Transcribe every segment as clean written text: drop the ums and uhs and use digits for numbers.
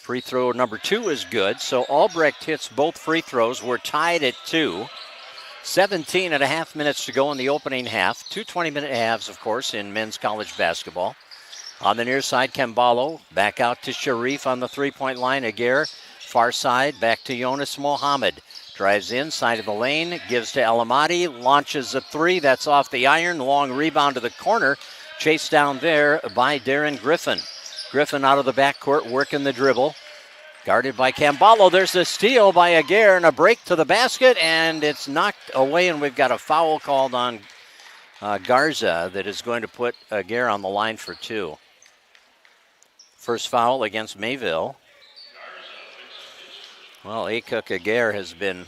Free throw number 2 is good, so Albrecht hits both free throws. We're tied at 2. 17 and a half minutes to go in the opening half. 2 20-minute halves, of course, in men's college basketball. On the near side, Kembalo. Back out to Sharif on the three-point line. Aguirre, far side, back to Jonas Mohammed. Drives inside of the lane, gives to El Amadi, launches a three. That's off the iron. Long rebound to the corner. Chased down there by Darren Griffin. Griffin out of the backcourt, working the dribble. Guarded by Kembalo. There's a steal by Aguirre and a break to the basket, and it's knocked away, and we've got a foul called on Garza that is going to put Aguirre on the line for 2. First foul against Mayville. Well, Akuk Aguirre has been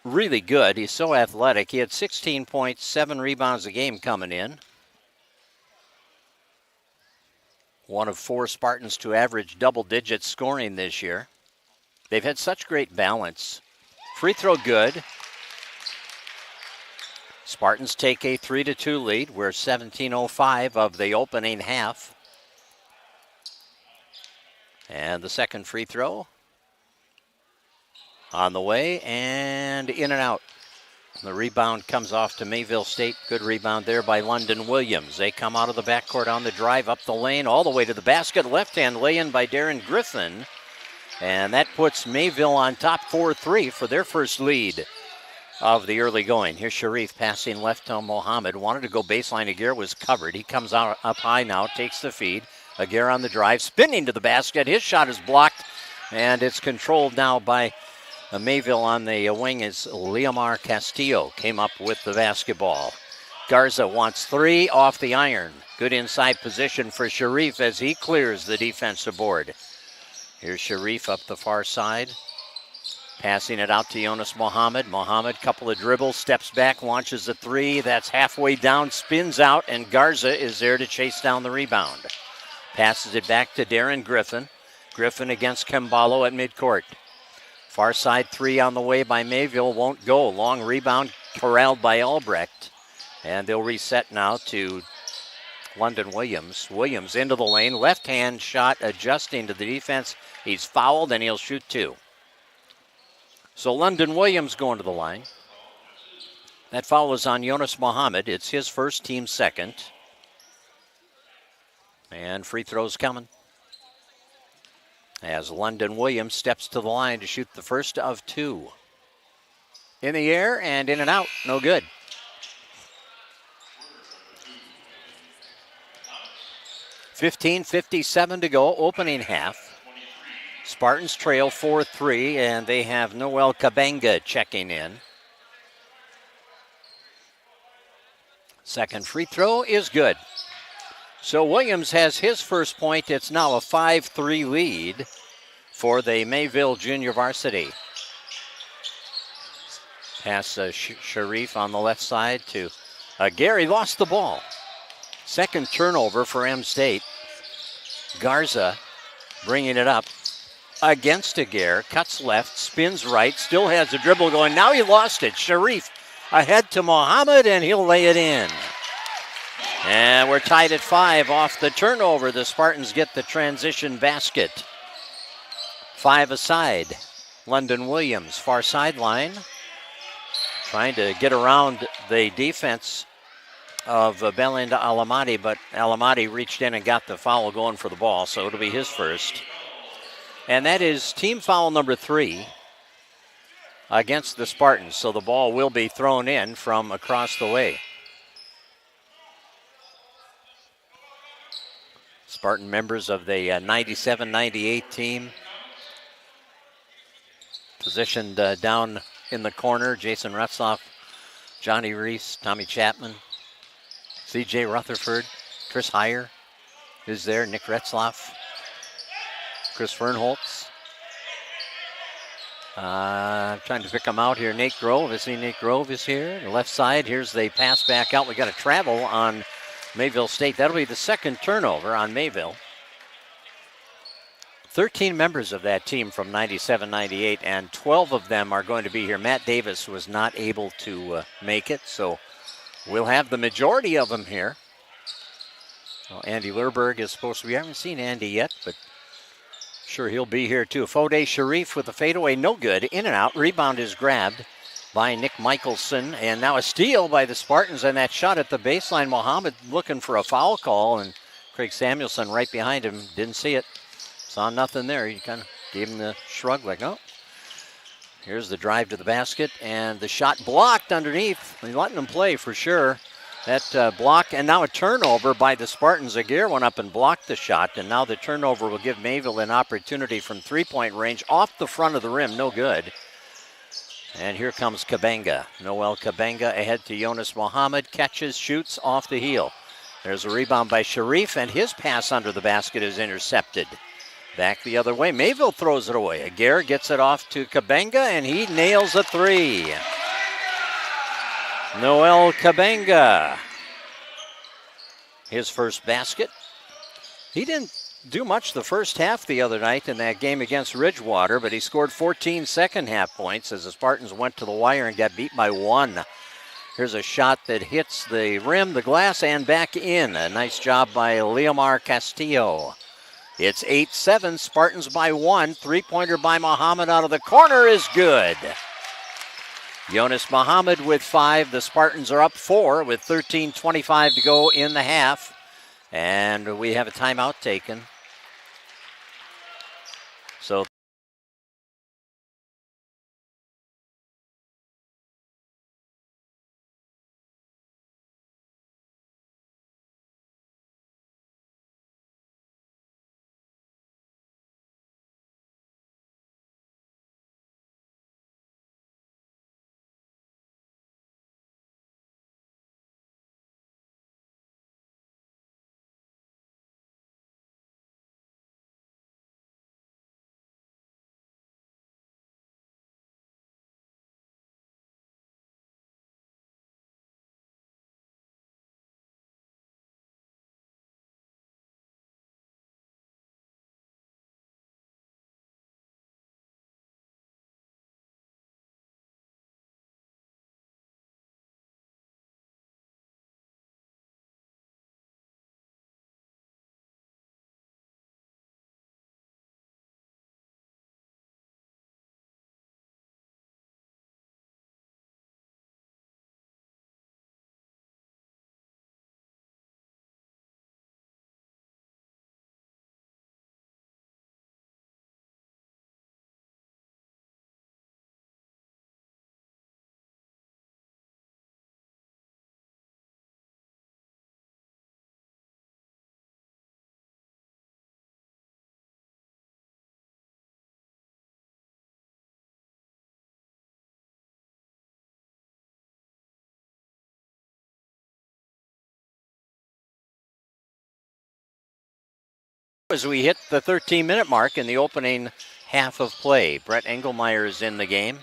really good. He's so athletic. He had 16 points, 7 rebounds a game coming in. One of 4 Spartans to average double-digit scoring this year. They've had such great balance. Free throw good. Spartans take a 3-2 lead. We're 17:05 of the opening half. And the second free throw on the way and in and out. The rebound comes off to Mayville State. Good rebound there by London Williams. They come out of the backcourt on the drive up the lane all the way to the basket. Left-hand lay-in by Darren Griffin. And that puts Mayville on top 4-3 for their first lead of the early going. Here's Sharif passing left to Mohammed. Wanted to go baseline. Aguirre was covered. He comes out up high now, takes the feed. Aguirre on the drive, spinning to the basket. His shot is blocked, and it's controlled now by Mayville. On the wing is Leomar Castillo. Came up with the basketball. Garza wants 3 off the iron. Good inside position for Sharif as he clears the defensive board. Here's Sharif up the far side. Passing it out to Jonas Mohammed. Mohammed, couple of dribbles, steps back, launches a 3. That's halfway down, spins out, and Garza is there to chase down the rebound. Passes it back to Darren Griffin. Griffin against Kembalo at midcourt. Far side 3 on the way by Mayville, won't go. Long rebound corralled by Albrecht. And they'll reset now to London Williams. Williams into the lane, left-hand shot adjusting to the defense. He's fouled and he'll shoot 2. So London Williams going to the line. That foul is on Jonas Mohammed. It's his first, team second. And free throws coming. As London Williams steps to the line to shoot the first of 2. In the air and in and out, no good. .57 to go, opening half. Spartans trail 4-3, and they have Noel Kabanga checking in. Second free throw is good. So Williams has his first point. It's now a 5-3 lead for the Mayville Junior Varsity. Pass Sharif on the left side to Gary. Lost the ball. Second turnover for M State. Garza bringing it up against Aguirre. Cuts left, spins right, still has a dribble going. Now he lost it. Sharif ahead to Mohammed, and he'll lay it in. And we're tied at 5 off the turnover. The Spartans get the transition basket. 5 aside. London Williams, far sideline. Trying to get around the defense of Belinda Alamati, but Alamati reached in and got the foul going for the ball, so it'll be his first. And that is team foul number 3 against the Spartans, so the ball will be thrown in from across the way. Spartan members of the 97-98 team positioned down in the corner. Jason Retzloff, Johnny Reese, Tommy Chapman, C.J. Rutherford, Chris Heyer is there, Nick Retzloff, Chris Fernholtz. Trying to pick them out here. Nate Grove, I see Nate Grove is here. The left side, here's the pass back out. We got a travel on Mayville State. That'll be the second turnover on Mayville. 13 members of that team from 97-98, and 12 of them are going to be here. Matt Davis was not able to make it, so we'll have the majority of them here. Well, Andy Lerberg is supposed to be. I haven't seen Andy yet, but Sure, he'll be here too. Fode Sharif with the fadeaway, no good. In and out. Rebound is grabbed by Nick Michelson. And now a steal by the Spartans. And that shot at the baseline. Mohammed looking for a foul call. And Craig Samuelson right behind him. Didn't see it. Saw nothing there. He kind of gave him the shrug like, no. Here's the drive to the basket. And the shot blocked underneath. They're letting him play for sure. That block, and now a turnover by the Spartans. Aguirre went up and blocked the shot, and now the turnover will give Mayville an opportunity from three-point range off the front of the rim. No good. And here comes Kabenga. Noel Kabenga ahead to Jonas Mohammed. Catches, shoots off the heel. There's a rebound by Sharif, and his pass under the basket is intercepted. Back the other way. Mayville throws it away. Aguirre gets it off to Kabenga, and he nails a three. Noel Kabenga, his first basket. He didn't do much the first half the other night in that game against Ridgewater, but he scored 14 second half points as the Spartans went to the wire and got beat by 1. Here's a shot that hits the rim, the glass, and back in. A nice job by Leomar Castillo. It's 8-7, Spartans by 1. Three-pointer by Mohammed out of the corner is good. Jonas Mohammed with 5. The Spartans are up 4 with 13:25 to go in the half. And we have a timeout taken. So as we hit the 13-minute mark in the opening half of play, Brett Engelmeyer is in the game,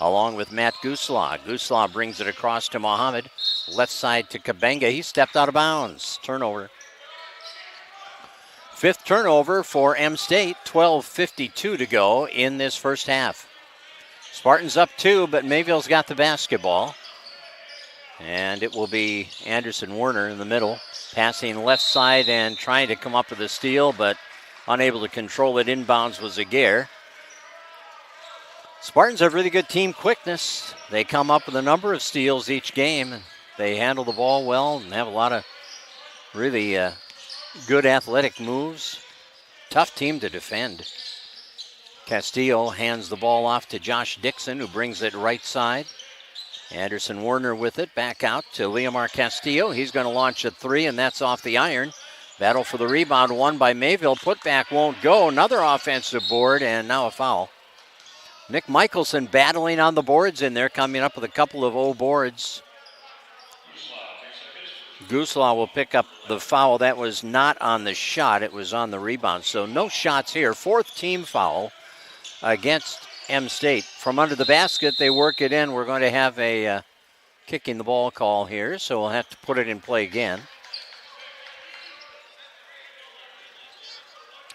along with Matt Gooslaw. Gooslaw brings it across to Mohammed. Left side to Kabenga. He stepped out of bounds. Turnover. 5th turnover for M State. 12:52 to go in this first half. Spartans up 2, but Mayville's got the basketball. And it will be Anderson Werner in the middle, passing left side and trying to come up with a steal, but unable to control it. Inbounds was Aguirre. Spartans have really good team quickness. They come up with a number of steals each game. They handle the ball well and have a lot of really good athletic moves. Tough team to defend. Castillo hands the ball off to Josh Dixon, who brings it right side. Anderson Werner with it, back out to Leomar Castillo. He's going to launch a 3, and that's off the iron. Battle for the rebound, won by Mayville. Putback won't go. Another offensive board, and now a foul. Nick Michelson battling on the boards in there, coming up with a couple of O boards. Gooslaw will pick up the foul. That was not on the shot. It was on the rebound. So no shots here. 4th team foul against M State. From under the basket, they work it in. We're going to have a kicking the ball call here, so we'll have to put it in play again.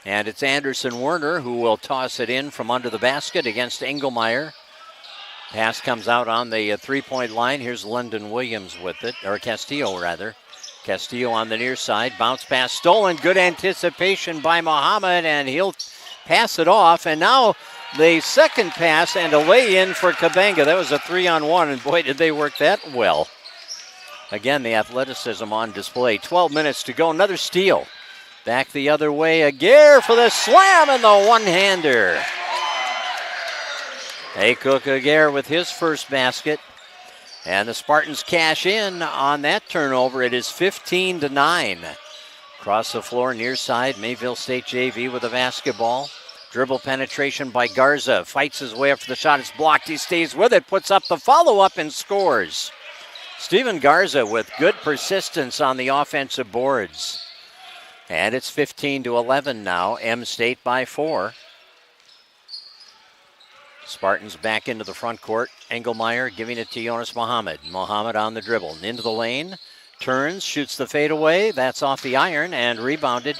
And it's Anderson Werner who will toss it in from under the basket against Engelmeyer. Pass comes out on the three-point line. Here's London Williams with it, or Castillo rather. Castillo on the near side. Bounce pass stolen. Good anticipation by Mohammed, and he'll pass it off, and now the second pass and a lay-in for Cabenga. That was a 3-on-1, and boy, did they work that well. Again, the athleticism on display. 12 minutes to go, another steal. Back the other way, Aguirre for the slam and the one-hander. Aycock Aguirre with his first basket. And the Spartans cash in on that turnover. It is 15-9. Across the floor, near side, Mayville State JV with a basketball. Dribble penetration by Garza. Fights his way up for the shot. It's blocked. He stays with it. Puts up the follow-up and scores. Steven Garza with good persistence on the offensive boards. And it's 15-11 now. M State by 4. Spartans back into the front court. Engelmeyer giving it to Jonas Mohammed. Mohammed on the dribble. Into the lane. Turns, shoots the fadeaway. That's off the iron and rebounded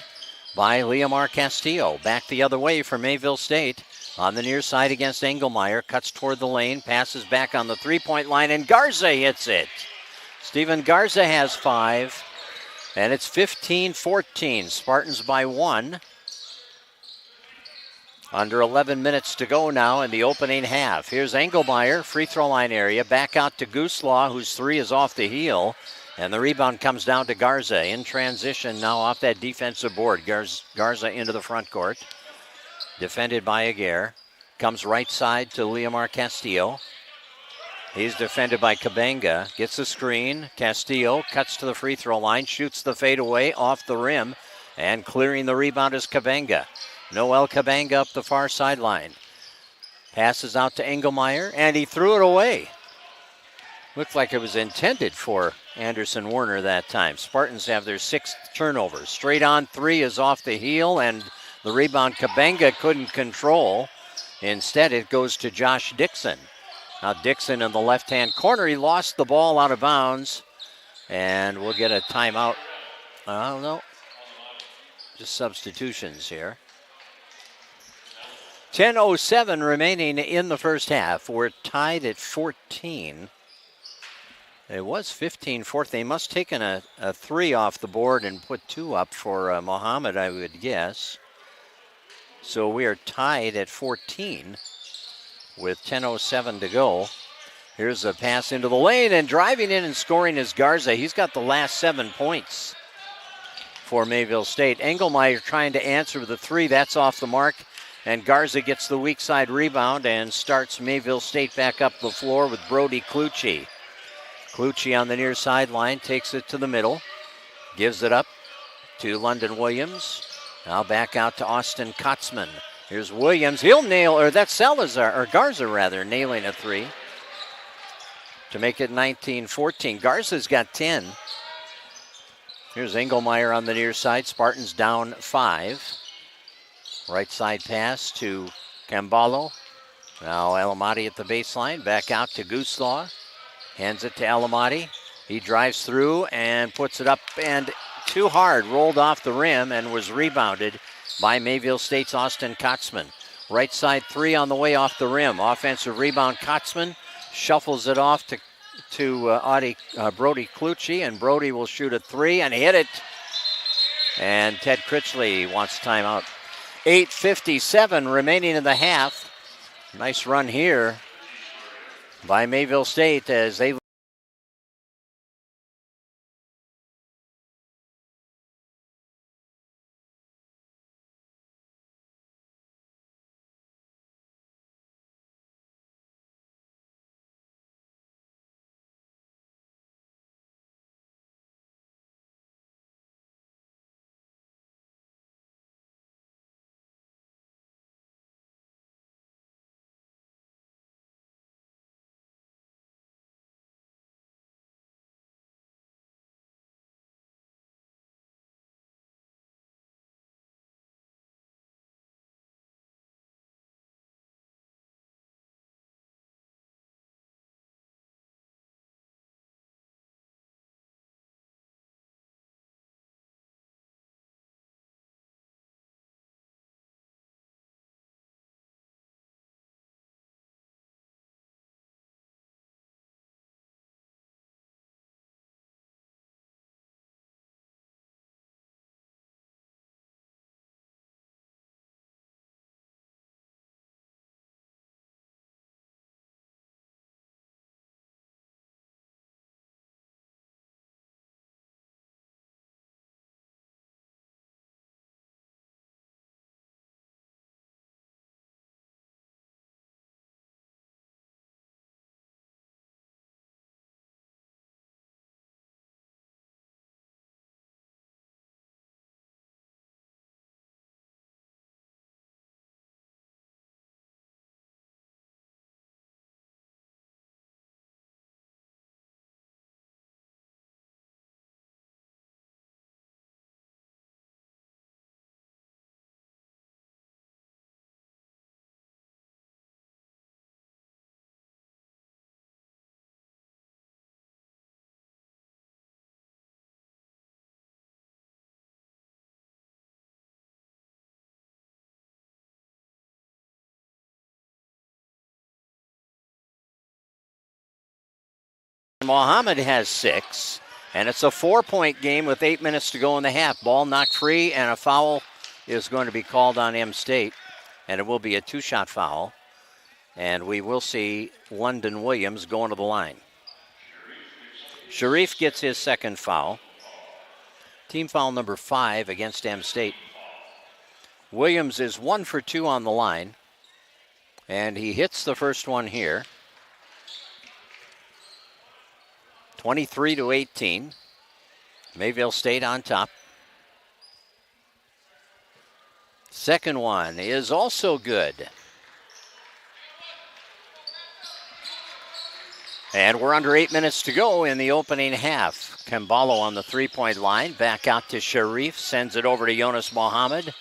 by Leomar Castillo. Back the other way for Mayville State. On the near side against Engelmeyer. Cuts toward the lane. Passes back on the three-point line, and Garza hits it. Steven Garza has 5. And it's 15-14. Spartans by 1. Under 11 minutes to go now in the opening half. Here's Engelmeyer, free throw line area. Back out to Gooslaw, whose 3 is off the heel. And the rebound comes down to Garza in transition now off that defensive board. Garza into the front court. Defended by Aguirre. Comes right side to Leomar Castillo. He's defended by Cabenga. Gets the screen. Castillo cuts to the free throw line. Shoots the fadeaway off the rim. And clearing the rebound is Cabenga. Noel Cabenga up the far sideline. Passes out to Engelmeyer, and he threw it away. Looked like it was intended for Anderson Werner that time. Spartans have their 6th turnover. Straight on 3 is off the heel, and the rebound Cabenga couldn't control. Instead, it goes to Josh Dixon. Now Dixon in the left-hand corner. He lost the ball out of bounds, and we'll get a timeout. I don't know. Just substitutions here. 10:07 remaining in the first half. We're tied at 14. It was 15-14. They must have taken a 3 off the board and put 2 up for Mohammed, I would guess. So we are tied at 14 with 10:07 to go. Here's a pass into the lane, and driving in and scoring is Garza. He's got the last 7 points for Mayville State. Engelmeyer trying to answer with a 3. That's off the mark. And Garza gets the weak side rebound and starts Mayville State back up the floor with Brody Clucci. Clucci on the near sideline takes it to the middle. Gives it up to London Williams. Now back out to Austin Kotzman. Here's Williams. He'll nail, or that's Salazar, or Garza rather, nailing a 3 to make it 19-14. Garza's got 10. Here's Engelmeyer on the near side. Spartans down 5. Right side pass to Camballo. Now Alamati at the baseline. Back out to Gooslaw. Hands it to Alamati. He drives through and puts it up and too hard. Rolled off the rim and was rebounded by Mayville State's Austin Kotzman. Right side 3 on the way off the rim. Offensive rebound. Kotzman shuffles it off to Brody Clucci, and Brody will shoot a 3 and hit it. And Ted Critchley wants timeout. 8:57 remaining in the half. Nice run here by Mayville State as they Mohammed has 6. And it's a 4-point game with 8 minutes to go in the half. Ball knocked free, and a foul is going to be called on M State. And it will be a 2-shot foul. And we will see London Williams going to the line. Sharif gets his second foul. Team foul number 5 against M State. Williams is 1 for 2 on the line. And he hits the first one here. 23-18. Mayville State on top. Second one is also good. And we're under 8 minutes to go in the opening half. Kembalo on the 3-point line. Back out to Sharif. Sends it over to Jonas Mohammed.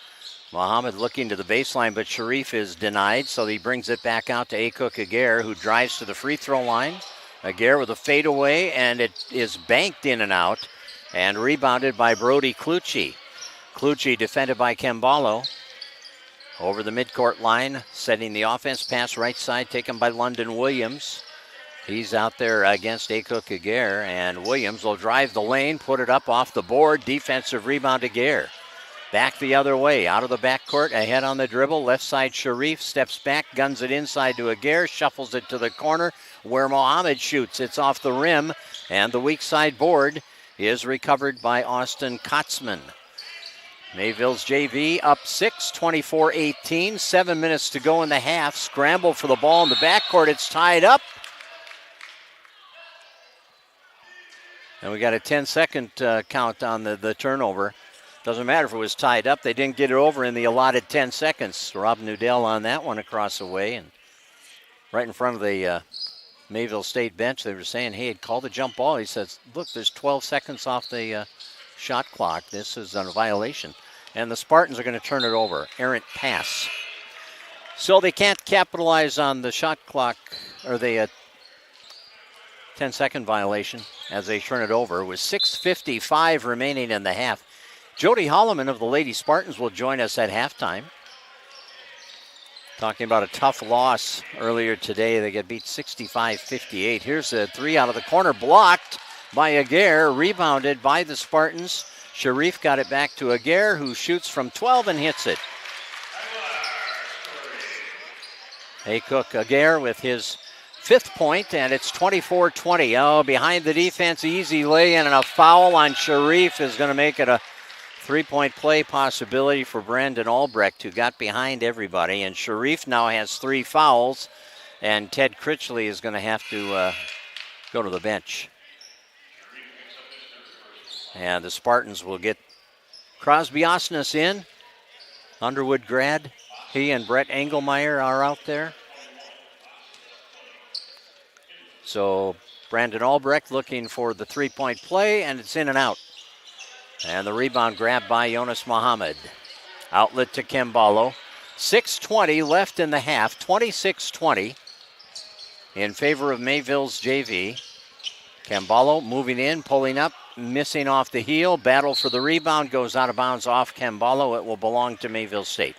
Mohammed looking to the baseline, but Sharif is denied, so he brings it back out to Akuk Aguirre, who drives to the free throw line. Aguirre with a fadeaway, and it is banked in and out, and rebounded by Brody Clucci. Clucci defended by Kembalo. Over the midcourt line, setting the offense, pass right side, taken by London Williams. He's out there against Akuk Aguirre, and Williams will drive the lane, put it up off the board. Defensive rebound Aguirre. Back the other way, out of the backcourt, ahead on the dribble. Left side, Sharif steps back, guns it inside to Aguirre, shuffles it to the corner where Mohammed shoots. It's off the rim, and the weak side board is recovered by Austin Kotzman. Mayville's JV up 6, 24-18. 7 minutes to go in the half. Scramble for the ball in the backcourt. It's tied up. And we got a 10-second count on the turnover. Doesn't matter if it was tied up. They didn't get it over in the allotted 10 seconds. Rob Nudell on that one across the way. And right in front of the Mayville State bench, they were saying, hey, call the jump ball. He says, look, there's 12 seconds off the shot clock. This is a violation. And the Spartans are going to turn it over. Errant pass. So they can't capitalize on the shot clock, or the 10-second violation as they turn it over with 6:55 remaining in the half. Jody Holloman of the Lady Spartans will join us at halftime. Talking about a tough loss earlier today. They get beat 65-58. Here's a 3 out of the corner, blocked by Aguirre, rebounded by the Spartans. Sharif got it back to Aguirre, who shoots from 12 and hits it. Akuk Aguirre with his 5th point, and it's 24-20. Oh, behind the defense, easy lay-in, and a foul on Sharif is going to make it a 3-point play possibility for Brandon Albrecht, who got behind everybody. And Sharif now has 3 fouls, and Ted Critchley is going to have to go to the bench. And the Spartans will get Crosby Osnes in, Underwood grad. He and Brett Engelmeyer are out there. So Brandon Albrecht looking for the 3-point play, and it's in and out. And the rebound grabbed by Jonas Mohammed. Outlet to Kembalo. 6:20 left in the half, 26-20 in favor of Mayville's JV. Kembalo moving in, pulling up, missing off the heel. Battle for the rebound, goes out of bounds off Kembalo. It will belong to Mayville State.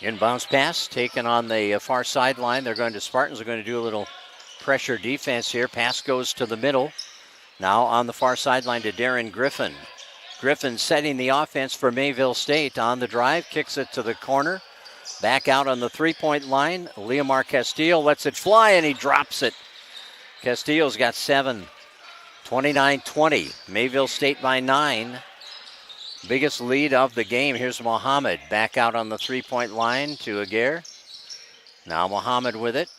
Inbounds pass taken on the far sideline. Spartans are going to do a little pressure defense here. Pass goes to the middle. Now on the far sideline to Darren Griffin. Griffin setting the offense for Mayville State. On the drive, kicks it to the corner. Back out on the 3-point line. Leomar Castillo lets it fly, and he drops it. Castillo's got 7. 29-20. Mayville State by 9. Biggest lead of the game. Here's Mohammed back out on the 3-point line to Aguirre. Now Mohammed with it.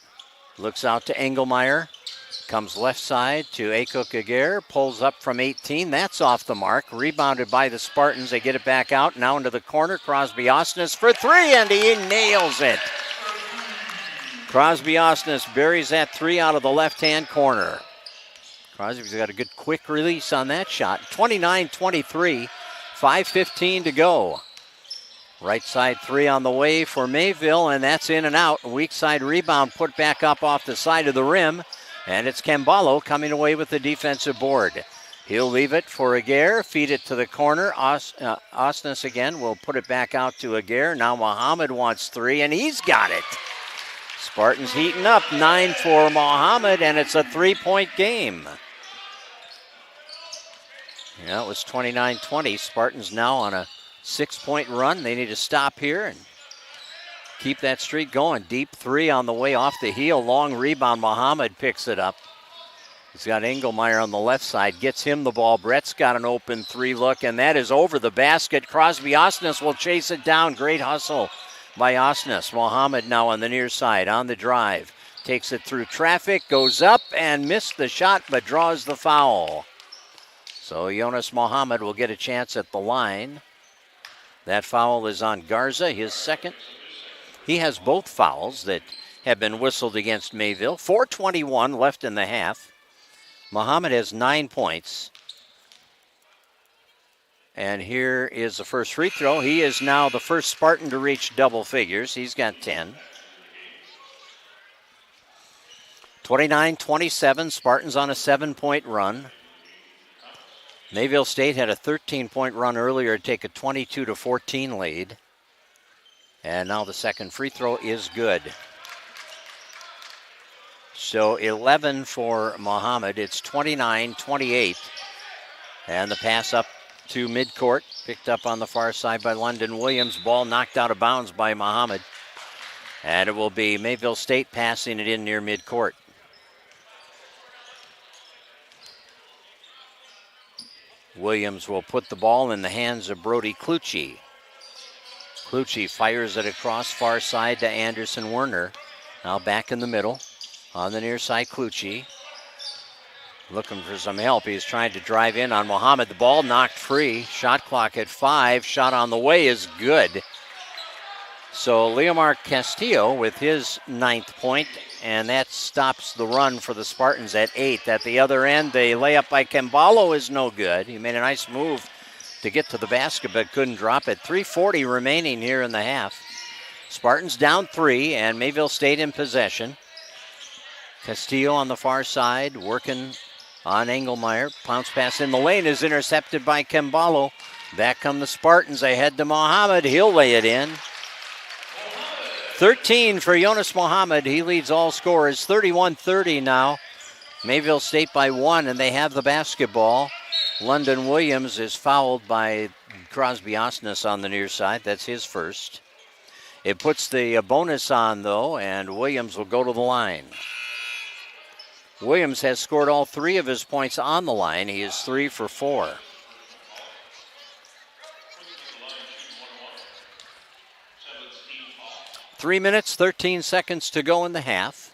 Looks out to Engelmeyer. Comes left side to Akuk Aguirre. Pulls up from 18. That's off the mark. Rebounded by the Spartans. They get it back out. Now into the corner. Crosby Osnes for 3, and he nails it. Crosby Osnes buries that 3 out of the left-hand corner. Crosby's got a good quick release on that shot. 29-23. 5:15 to go. Right side 3 on the way for Mayville, and that's in and out. Weak side rebound put back up off the side of the rim, and it's Kembalo coming away with the defensive board. He'll leave it for Aguirre, feed it to the corner. Osnes again will put it back out to Aguirre. Now Mohammed wants three, and he's got it. Spartans heating up, 9 for Mohammed, and it's a 3-point game. Yeah, it was 29-20. Spartans now on a 6-point run. They need to stop here and keep that streak going. Deep three on the way off the heel. Long rebound. Mohammed picks it up. He's got Engelmeyer on the left side. Gets him the ball. Brett's got an open three look, and that is over the basket. Crosby Osnes will chase it down. Great hustle by Osnes. Mohammed now on the near side on the drive. Takes it through traffic. Goes up and missed the shot, but draws the foul. So Jonas Mohammed will get a chance at the line. That foul is on Garza, his second. He has both fouls that have been whistled against Mayville. 4:21 left in the half. Mohammed has 9 points. And here is the first free throw. He is now the first Spartan to reach double figures. He's got 10. 29-27, Spartans on a 7-point run. Mayville State had a 13-point run earlier to take a 22-14 lead. And now the second free throw is good. So 11 for Mohammed. It's 29-28. And the pass up to midcourt, picked up on the far side by London Williams. Ball knocked out of bounds by Mohammed. And it will be Mayville State passing it in near midcourt. Williams will put the ball in the hands of Brody Clucci. Clucci fires it across far side to Anderson Werner. Now back in the middle. On the near side, Clucci. Looking for some help. He's trying to drive in on Mohammed. The ball knocked free. Shot clock at 5. Shot on the way is good. So Leomar Castillo with his 9th point, and that stops the run for the Spartans at 8. At the other end, the layup by Kembalo is no good. He made a nice move to get to the basket, but couldn't drop it. 3:40 remaining here in the half. Spartans down 3, and Mayville State in possession. Castillo on the far side, working on Engelmeyer. Bounce pass in the lane is intercepted by Kembalo. Back come the Spartans ahead to Mohammed. He'll lay it in. 13 for Jonas Mohammed. He leads all scorers. 31-30 now. Mayville State by 1, and they have the basketball. London Williams is fouled by Crosby Osnes on the near side. That's his first. It puts the bonus on, though, and Williams will go to the line. Williams has scored all 3 of his points on the line. He is 3 for 4. Three minutes, 13 seconds to go in the half.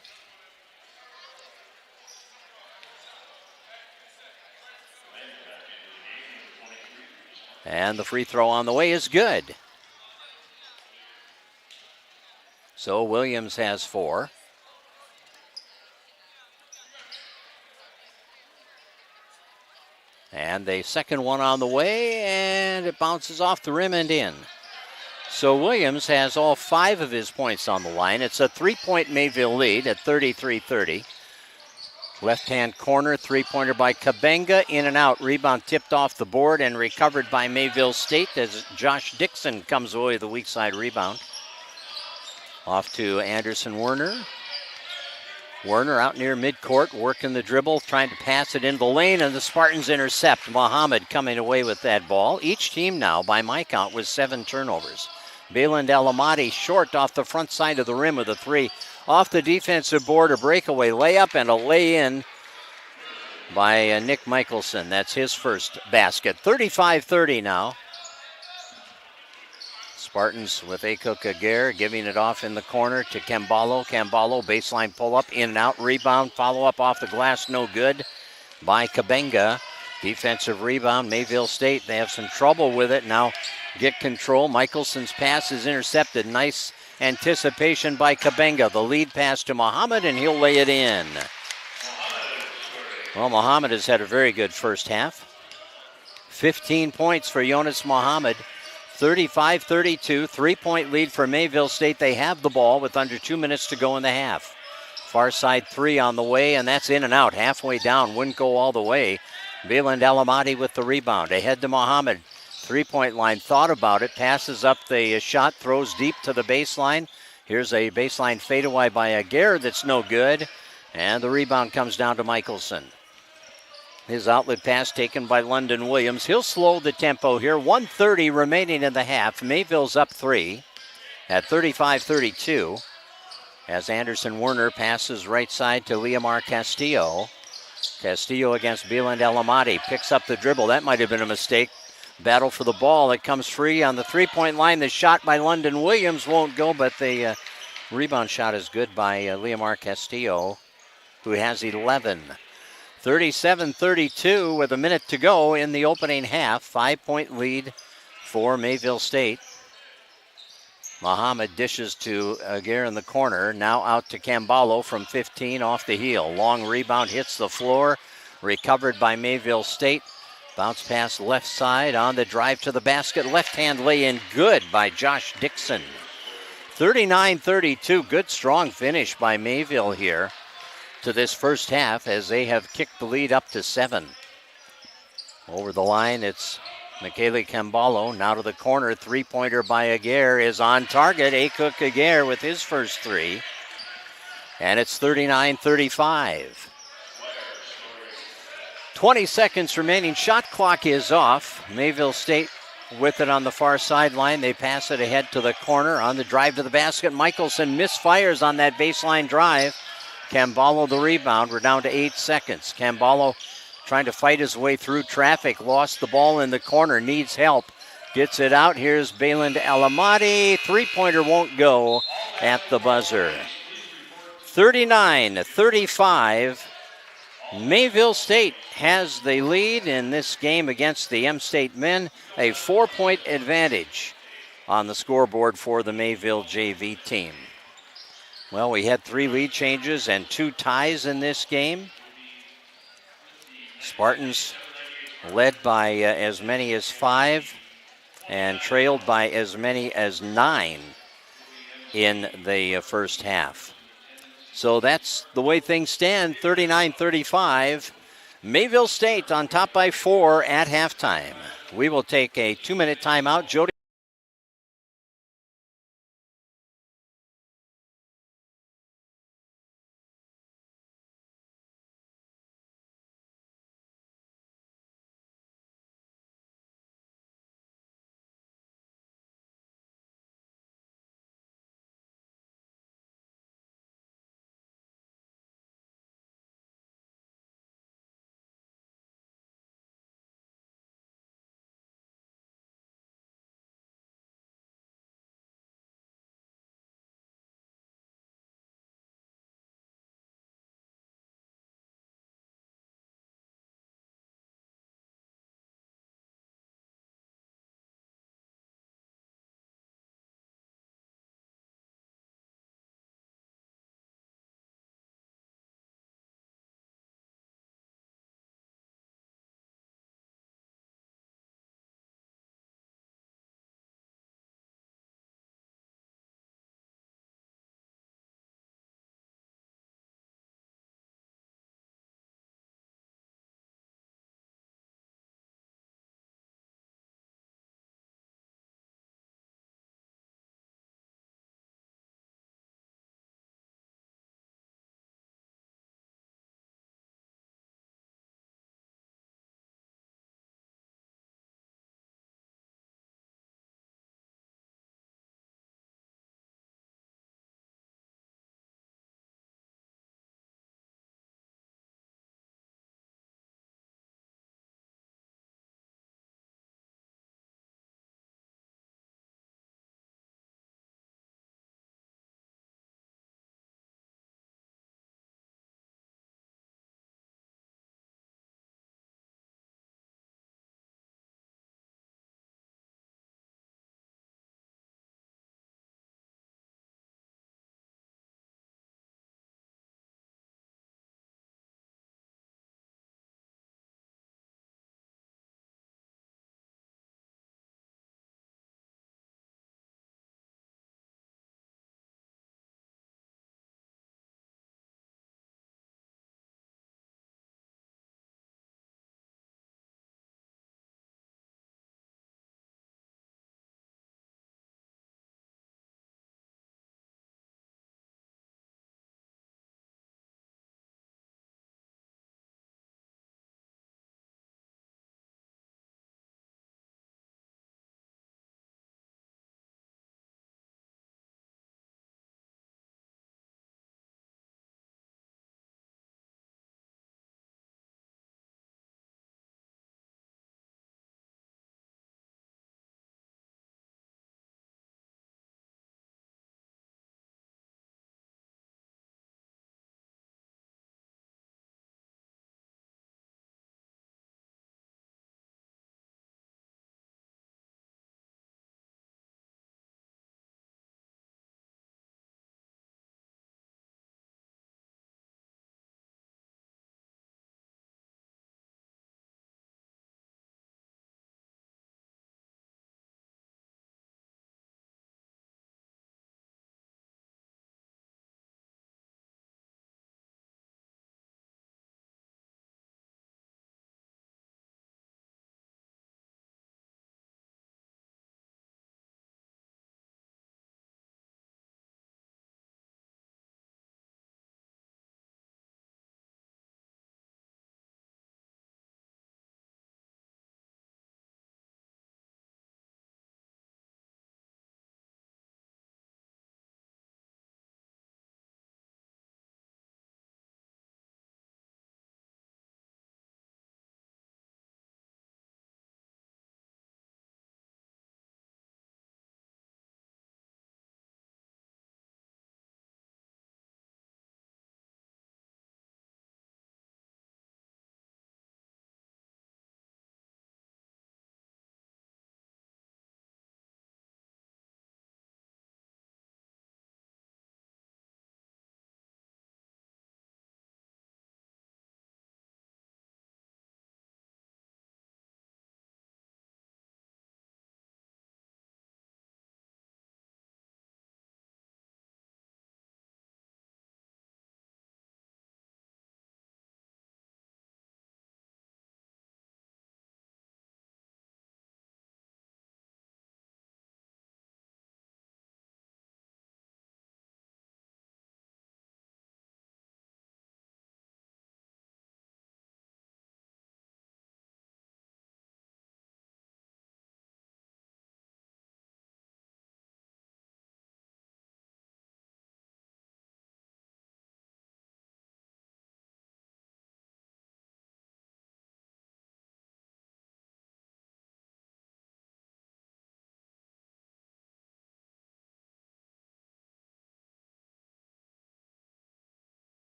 And the free throw on the way is good. So Williams has 4. And the second one on the way, and it bounces off the rim and in. So Williams has all 5 of his points on the line. It's a 3-point Mayville lead at 33-30. Left-hand corner, three-pointer by Kabenga. In and out. Rebound tipped off the board and recovered by Mayville State as Josh Dixon comes away with the weak side rebound. Off to Anderson Werner. Werner out near midcourt, working the dribble, trying to pass it into the lane, and the Spartans intercept. Mohammed coming away with that ball. Each team now, by my count, with 7 turnovers. Bayland Alamati short off the front side of the rim with a 3. Off the defensive board, a breakaway layup and a lay-in by Nick Michelson. That's his first basket. 35-30 now. Spartans with Akok Aguirre giving it off in the corner to Kembalo. Kembalo, baseline pull-up, in and out, rebound, follow-up off the glass, no good by Kabenga. Defensive rebound, Mayville State. They have some trouble with it. Now get control. Michelson's pass is intercepted. Nice anticipation by Kabenga. The lead pass to Mohammed, and he'll lay it in. Well, Mohammed has had a very good first half. 15 points for Jonas Mohammed. 35-32, 3-point lead for Mayville State. They have the ball with under 2 minutes to go in the half. Far side 3 on the way, and that's in and out. Halfway down, wouldn't go all the way. Veland Alamati with the rebound. Ahead to Mohammed. Three-point line, thought about it, passes up the shot, throws deep to the baseline. Here's a baseline fadeaway by Aguirre that's no good. And the rebound comes down to Michelson. His outlet pass taken by London Williams. He'll slow the tempo here. 1:30 remaining in the half. Mayville's up 3 at 35-32. As Anderson Werner passes right side to Leomar Castillo. Castillo against Veland Alamati. Picks up the dribble. That might have been a mistake. Battle for the ball. It comes free on the three-point line. The shot by London Williams won't go, but the rebound shot is good by Leomar Castillo, who has 11. 37-32 with a minute to go in the opening half. 5-point lead for Mayville State. Mohammed dishes to Aguirre in the corner. Now out to Camballo from 15 off the heel. Long rebound hits the floor. Recovered by Mayville State. Bounce pass left side on the drive to the basket. Left-hand lay-in good by Josh Dixon. 39-32. Good strong finish by Mayville here to this first half as they have kicked the lead up to 7. Over the line, it's Michele Camballo. Now to the corner. Three-pointer by Aguirre is on target. Akuk Aguirre with his first three. And it's 39-35. 20 seconds remaining. Shot clock is off. Mayville State with it on the far sideline. They pass it ahead to the corner on the drive to the basket. Michelson misfires on that baseline drive. Camballo the rebound. We're down to 8 seconds. Camballo trying to fight his way through traffic. Lost the ball in the corner. Needs help. Gets it out. Here's Veland Alamati. Three-pointer won't go at the buzzer. 39-35. Mayville State has the lead in this game against the M-State men. A 4-point advantage on the scoreboard for the Mayville JV team. Well, we had 3 lead changes and 2 ties in this game. Spartans led by as many as 5 and trailed by as many as 9 in the first half. So that's the way things stand, 39-35. Mayville State on top by 4 at halftime. We will take a 2-minute timeout. Jody.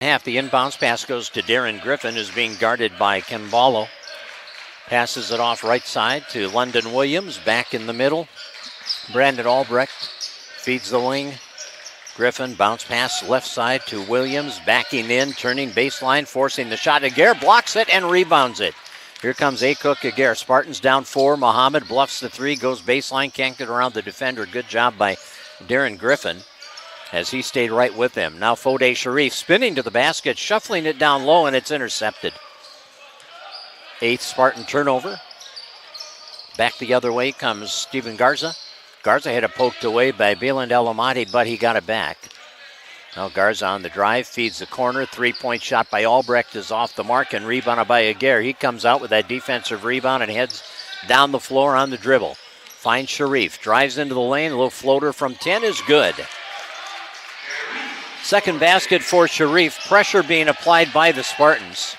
Half the inbounds pass goes to Darren Griffin, who's being guarded by Kimballo. Passes it off right side to London Williams, back in the middle. Brandon Albrecht feeds the wing. Griffin, bounce pass left side to Williams, backing in, turning baseline, forcing the shot. Aguirre blocks it and rebounds it. Here comes Akuk Aguirre. Spartans down 4. Muhammad bluffs the 3, goes baseline, can't get around the defender. Good job by Darren Griffin as he stayed right with him. Now Fode Sharif spinning to the basket, shuffling it down low, and it's intercepted. 8th Spartan turnover. Back the other way comes Steven Garza. Garza had it poked away by Beland Elamati, but he got it back. Now Garza on the drive, feeds the corner. 3-point shot by Albrecht is off the mark and rebounded by Aguirre. He comes out with that defensive rebound and heads down the floor on the dribble. Finds Sharif, drives into the lane. A little floater from 10 is good. Second basket for Sharif. Pressure being applied by the Spartans.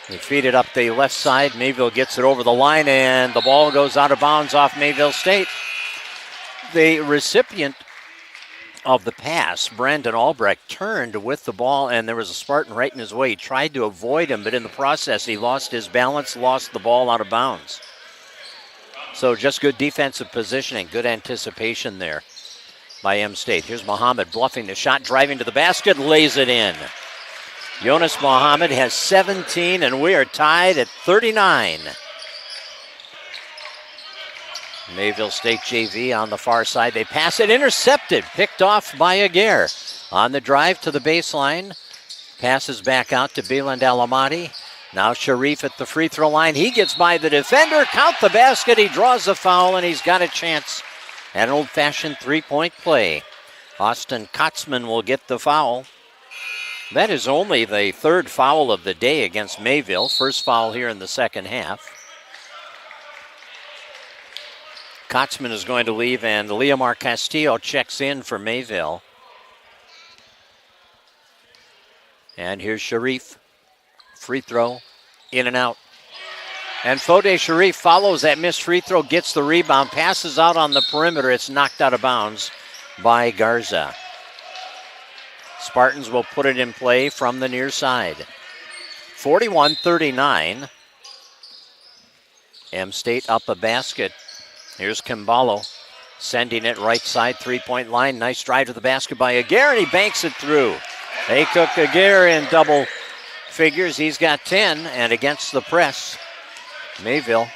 They feed it up the left side. Mayville gets it over the line, and the ball goes out of bounds off Mayville State. The recipient of the pass, Brandon Albrecht, turned with the ball, and there was a Spartan right in his way. He tried to avoid him, but in the process, he lost his balance, lost the ball out of bounds. So just good defensive positioning, good anticipation there by M-State. Here's Muhammad bluffing the shot, driving to the basket, lays it in. Jonas Muhammad has 17, and we are tied at 39. Mayville State JV on the far side. They pass it, intercepted, picked off by Aguirre. On the drive to the baseline, passes back out to Beland Alamati. Now Sharif at the free throw line. He gets by the defender, count the basket, he draws the foul, and he's got a chance at an old-fashioned three-point play. Austin Kotzman will get the foul. That is only the third foul of the day against Mayville. First foul here in the second half. Kotzman is going to leave, and Leomar Castillo checks in for Mayville. And here's Sharif. Free throw, in and out. And Fode Sharif follows that missed free throw, gets the rebound, passes out on the perimeter. It's knocked out of bounds by Garza. Spartans will put it in play from the near side. 41-39. M-State up a basket. Here's Kimballo sending it right side, three-point line. Nice drive to the basket by Aguirre, and he banks it through. Akuk Aguirre in double figures. He's got 10, and against the press, Mayville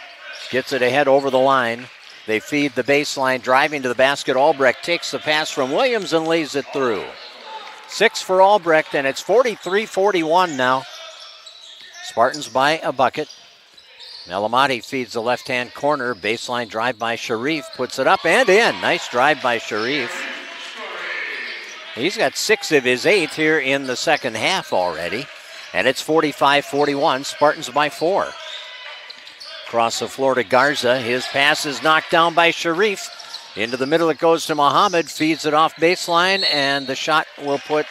gets it ahead over the line. They feed the baseline, driving to the basket. Albrecht takes the pass from Williams and lays it through. 6 for Albrecht, and it's 43-41 now. Spartans by a bucket. Melamati feeds the left-hand corner. Baseline drive by Sharif. Puts it up and in. Nice drive by Sharif. He's got 6 of his 8 here in the second half already. And it's 45-41. Spartans by 4. Across the floor to Garza. His pass is knocked down by Sharif. Into the middle it goes to Muhammad. Feeds it off baseline. And the shot will put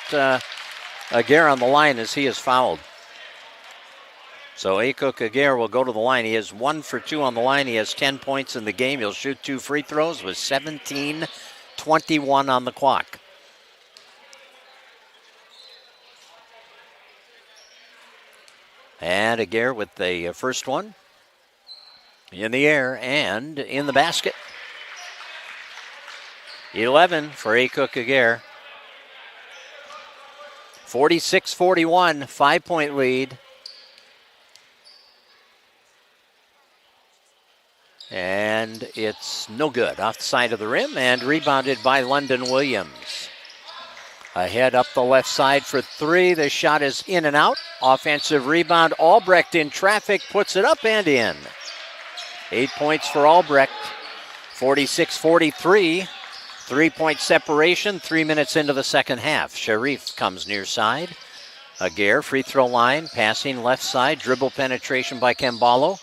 Aguirre on the line as he is fouled. So Akuk Aguirre will go to the line. He is 1 for 2 on the line. He has 10 points in the game. He'll shoot 2 free throws with 17-21 on the clock. And Aguirre with the first one. In the air and in the basket. 11 for Akuk Aguirre. 46-41, 5-point lead. And it's no good. Off the side of the rim and rebounded by London Williams. Ahead up the left side for 3. The shot is in and out. Offensive rebound. Albrecht in traffic puts it up and in. 8 points for Albrecht. 46-43. 3-point separation. 3 minutes into the second half. Sharif comes near side. Aguirre, free throw line. Passing left side. Dribble penetration by Kimballo.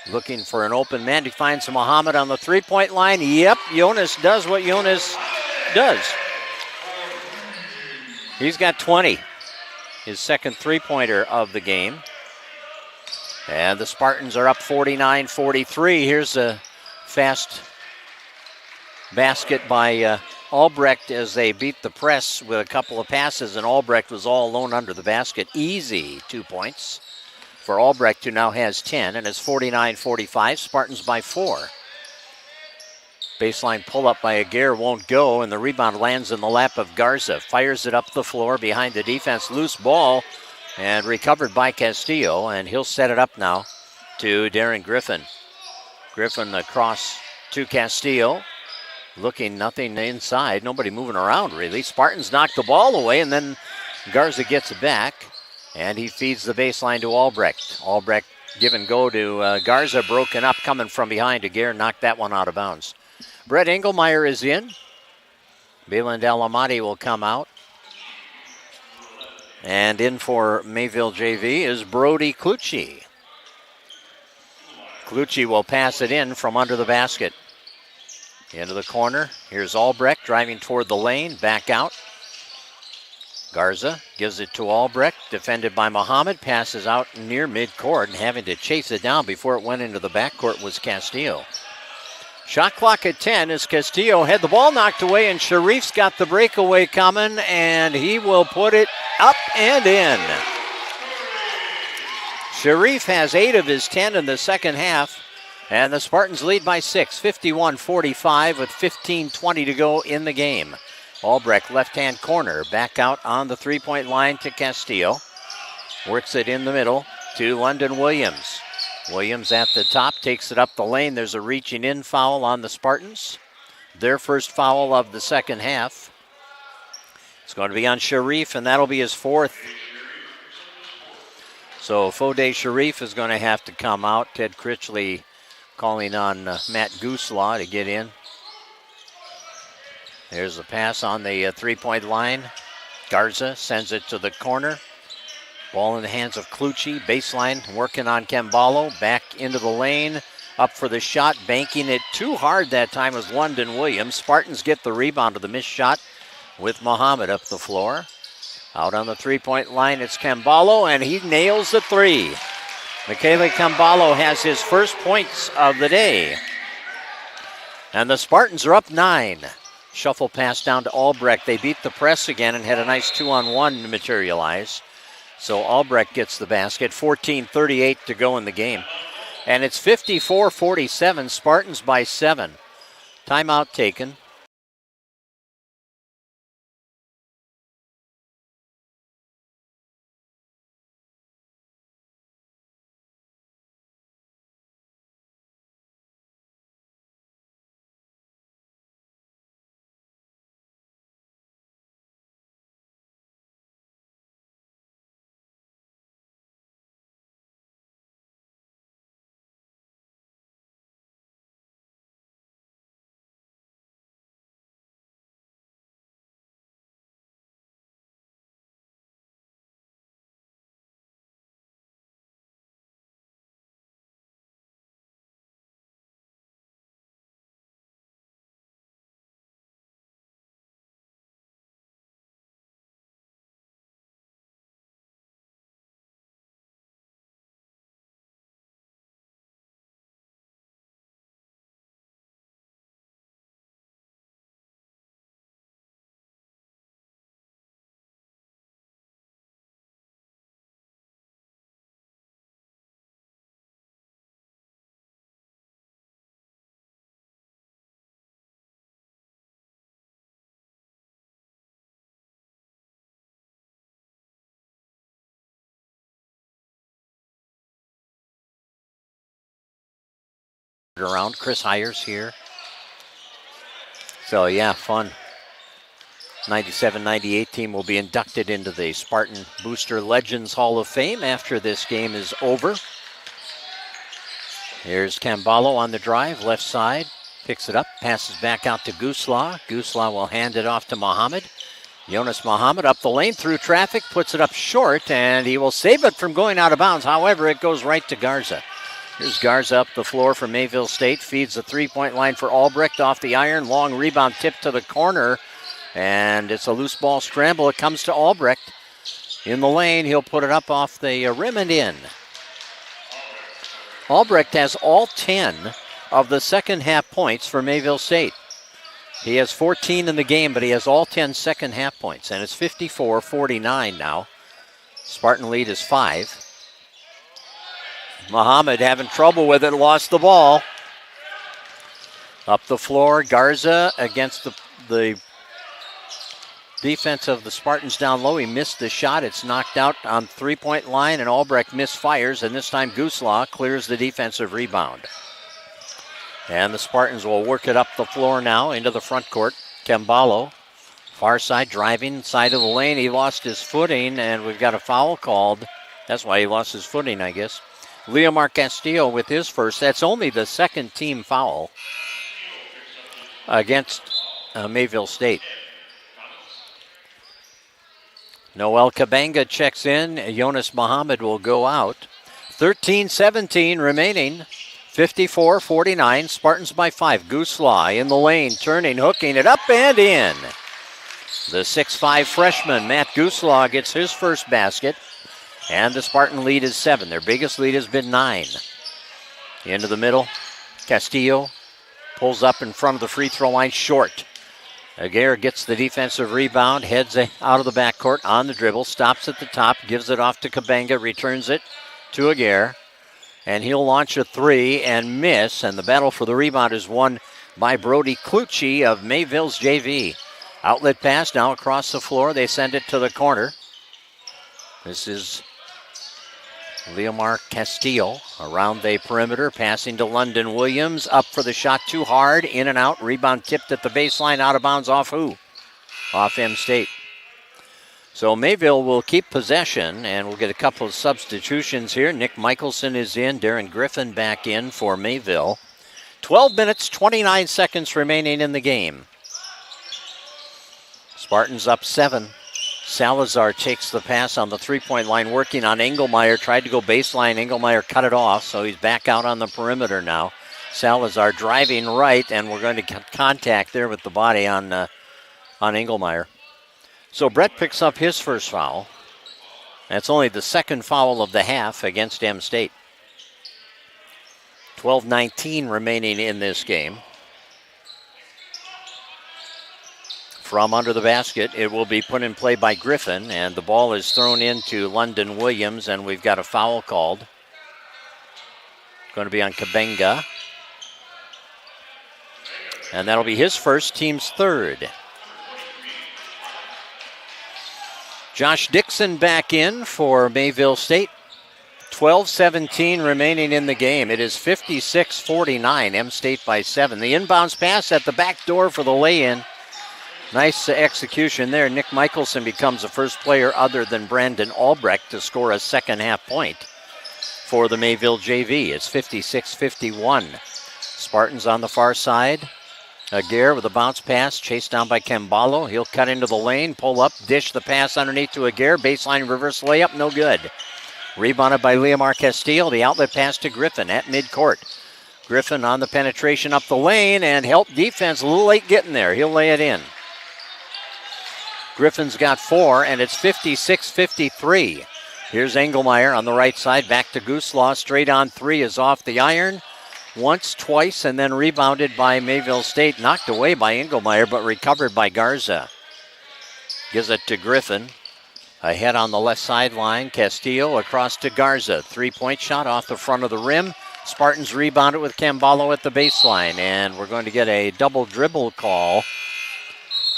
Looking for an open man. He finds Muhammad on the three-point line. Yep, Jonas does what Jonas does. He's got 20. His second three-pointer of the game. And the Spartans are up 49-43. Here's a fast basket by Albrecht as they beat the press with a couple of passes, and Albrecht was all alone under the basket. Easy 2 points for Albrecht, who now has 10, and it's 49-45. Spartans by 4. Baseline pull-up by Aguirre won't go, and the rebound lands in the lap of Garza. Fires it up the floor behind the defense. Loose ball, and recovered by Castillo, and he'll set it up now to Darren Griffin. Griffin across to Castillo. Looking nothing inside. Nobody moving around, really. Spartans knock the ball away, and then Garza gets it back, and he feeds the baseline to Albrecht. Albrecht give and go to Garza, broken up, coming from behind. Aguirre knocked that one out of bounds. Brett Engelmeyer is in. Balin Dalamati will come out. And in for Mayville JV is Brody Clucci. Clucci will pass it in from under the basket. Into the corner. Here's Albrecht driving toward the lane. Back out. Garza gives it to Albrecht. Defended by Muhammad. Passes out near midcourt. And having to chase it down before it went into the backcourt was Castillo. Shot clock at 10 as Castillo had the ball knocked away, and Sharif's got the breakaway coming, and he will put it up and in. Sharif has 8 of his 10 in the second half, and the Spartans lead by 6, 51-45 with 15:20 to go in the game. Albrecht, left-hand corner, back out on the three-point line to Castillo. Works it in the middle to London Williams. Williams at the top, takes it up the lane. There's a reaching in foul on the Spartans. Their first foul of the second half. It's going to be on Sharif, and that'll be his 4th. So Fode Sharif is going to have to come out. Ted Critchley calling on Matt Gooslaw to get in. There's the pass on the three-point line. Garza sends it to the corner. Ball in the hands of Clucci. Baseline working on Kemballo. Back into the lane. Up for the shot. Banking it too hard that time was London Williams. Spartans get the rebound of the missed shot with Muhammad up the floor. Out on the three-point line, it's Kemballo, and he nails the three. Michele Kemballo has his first points of the day. And the Spartans are up 9. Shuffle pass down to Albrecht. They beat the press again and had a nice 2-on-1 materialize. So Albrecht gets the basket. 14:38 to go in the game. And it's 54-47, Spartans by 7. Timeout taken. Around. Chris Hires here. So yeah, fun. 97-98 team will be inducted into the Spartan Booster Legends Hall of Fame after this game is over. Here's Kemballo on the drive, left side. Picks it up, passes back out to Gooslaw. Gooslaw will hand it off to Muhammad. Jonas Muhammad up the lane through traffic, puts it up short, and he will save it from going out of bounds. However, it goes right to Garza. Here's Garza up the floor for Mayville State. Feeds the three-point line for Albrecht off the iron. Long rebound tip to the corner. And it's a loose ball scramble. It comes to Albrecht. In the lane, he'll put it up off the rim and in. Albrecht has all 10 of the second half points for Mayville State. He has 14 in the game, but he has all 10 second half points, and it's 54-49 now. Spartan lead is 5. Muhammad having trouble with it, lost the ball. Up the floor, Garza against the defense of the Spartans down low. He missed the shot. It's knocked out on three-point line, and Albrecht misfires, and this time Gooslaw clears the defensive rebound. And the Spartans will work it up the floor now into the front court. Kembalo, far side, driving side of the lane. He lost his footing, and we've got a foul called. That's why he lost his footing, I guess. Leomar Castillo with his first. That's only the second team foul against Mayville State. Noel Kabanga checks in. Jonas Muhammad will go out. 13-17 remaining. 54-49. Spartans by 5. Gooslaw in the lane, turning, hooking it up and in. The 6'5 freshman, Matt Gooslaw, gets his first basket. And the Spartan lead is 7. Their biggest lead has been 9. Into the middle. Castillo pulls up in front of the free throw line, short. Aguirre gets the defensive rebound, heads out of the backcourt on the dribble, stops at the top, gives it off to Kabanga, returns it to Aguirre. And he'll launch a three and miss, and the battle for the rebound is won by Brody Clucci of Mayville's JV. Outlet pass now across the floor. They send it to the corner. This is Leomar Castillo around the perimeter, passing to London Williams. Up for the shot, too hard, in and out. Rebound tipped at the baseline, out of bounds off who? Off M-State. So Mayville will keep possession, and we'll get a couple of substitutions here. Nick Michelson is in, Darren Griffin back in for Mayville. 12 minutes, 29 seconds remaining in the game. Spartans up 7. Salazar takes the pass on the three-point line, working on Engelmeyer. Tried to go baseline. Engelmeyer cut it off, so he's back out on the perimeter now. Salazar driving right, and we're going to get contact there with the body on Engelmeyer. So Brett picks up his first foul. That's only the second foul of the half against M-State. 12:19 remaining in this game. From under the basket, it will be put in play by Griffin, and the ball is thrown into London Williams, and we've got a foul called. Going to be on Kabanga. And that'll be his first, team's third. Josh Dixon back in for Mayville State. 12:17 remaining in the game. It is 56-49, M-State by 7. The inbounds pass at the back door for the lay-in. Nice execution there. Nick Michelson becomes the first player other than Brandon Albrecht to score a second half point for the Mayville JV. It's 56-51. Spartans on the far side. Aguirre with a bounce pass, chased down by Kembalo. He'll cut into the lane, pull up, dish the pass underneath to Aguirre. Baseline reverse layup, no good. Rebounded by Leomar Castillo. The outlet pass to Griffin at midcourt. Griffin on the penetration up the lane and help defense. A little late getting there. He'll lay it in. Griffin's got 4, and it's 56-53. Here's Engelmeyer on the right side. Back to Gooslaw. Straight on 3 is off the iron. Once, twice, and then rebounded by Mayville State. Knocked away by Engelmeyer, but recovered by Garza. Gives it to Griffin. Ahead on the left sideline. Castillo across to Garza. 3-point shot off the front of the rim. Spartans rebounded with Kembalo at the baseline. And we're going to get a double dribble call,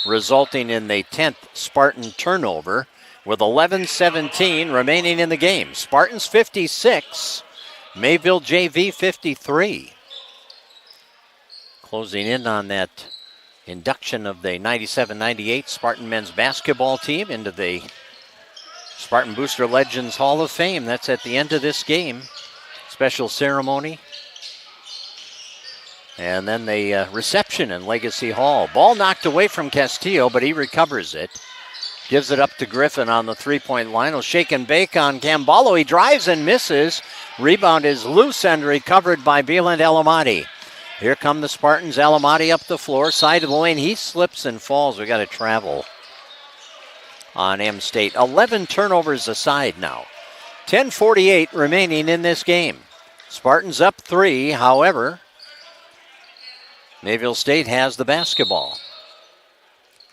resulting in the 10th Spartan turnover with 11:17 remaining in the game. Spartans 56, Mayville JV 53. Closing in on that induction of the 97-98 Spartan men's basketball team into the Spartan Booster Legends Hall of Fame. That's at the end of this game. Special ceremony. And then the reception in Legacy Hall. Ball knocked away from Castillo, but he recovers it. Gives it up to Griffin on the three-point line. He'll shake and bake on Kembalo. He drives and misses. Rebound is loose and recovered by Bieland Alamati. Here come the Spartans. Alamati up the floor, side of the lane. He slips and falls. We got to travel on M-State. 11 turnovers aside now. 10:48 remaining in this game. Spartans up 3, however, Mayville State has the basketball.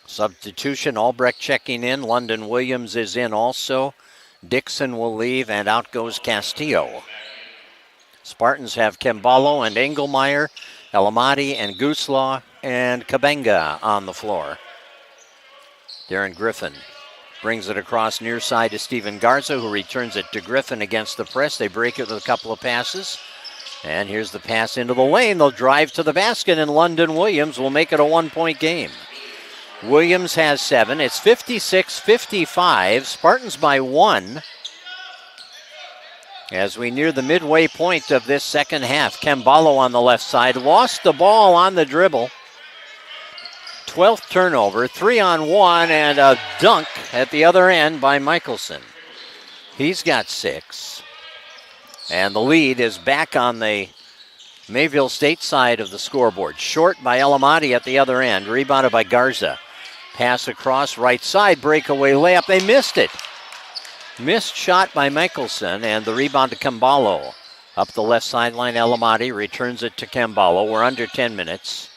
Substitution, Albrecht checking in. London Williams is in also. Dixon will leave, and out goes Castillo. Spartans have Kemballo and Engelmeyer, Elamati and Gooslaw, and Kabenga on the floor. Darren Griffin brings it across near side to Steven Garza, who returns it to Griffin against the press. They break it with a couple of passes. And here's the pass into the lane. They'll drive to the basket, and London Williams will make it a 1-point game. Williams has 7. It's 56-55. Spartans by 1. As we near the midway point of this second half, Kemballo on the left side lost the ball on the dribble. 12th turnover, 3-on-1, and a dunk at the other end by Michelson. He's got 6. And the lead is back on the Mayville State side of the scoreboard. Short by Elamati at the other end, rebounded by Garza. Pass across right side, breakaway layup. They missed it. Missed shot by Michelson, and the rebound to Kemballo. Up the left sideline, Elamati returns it to Kemballo. We're under 10 minutes.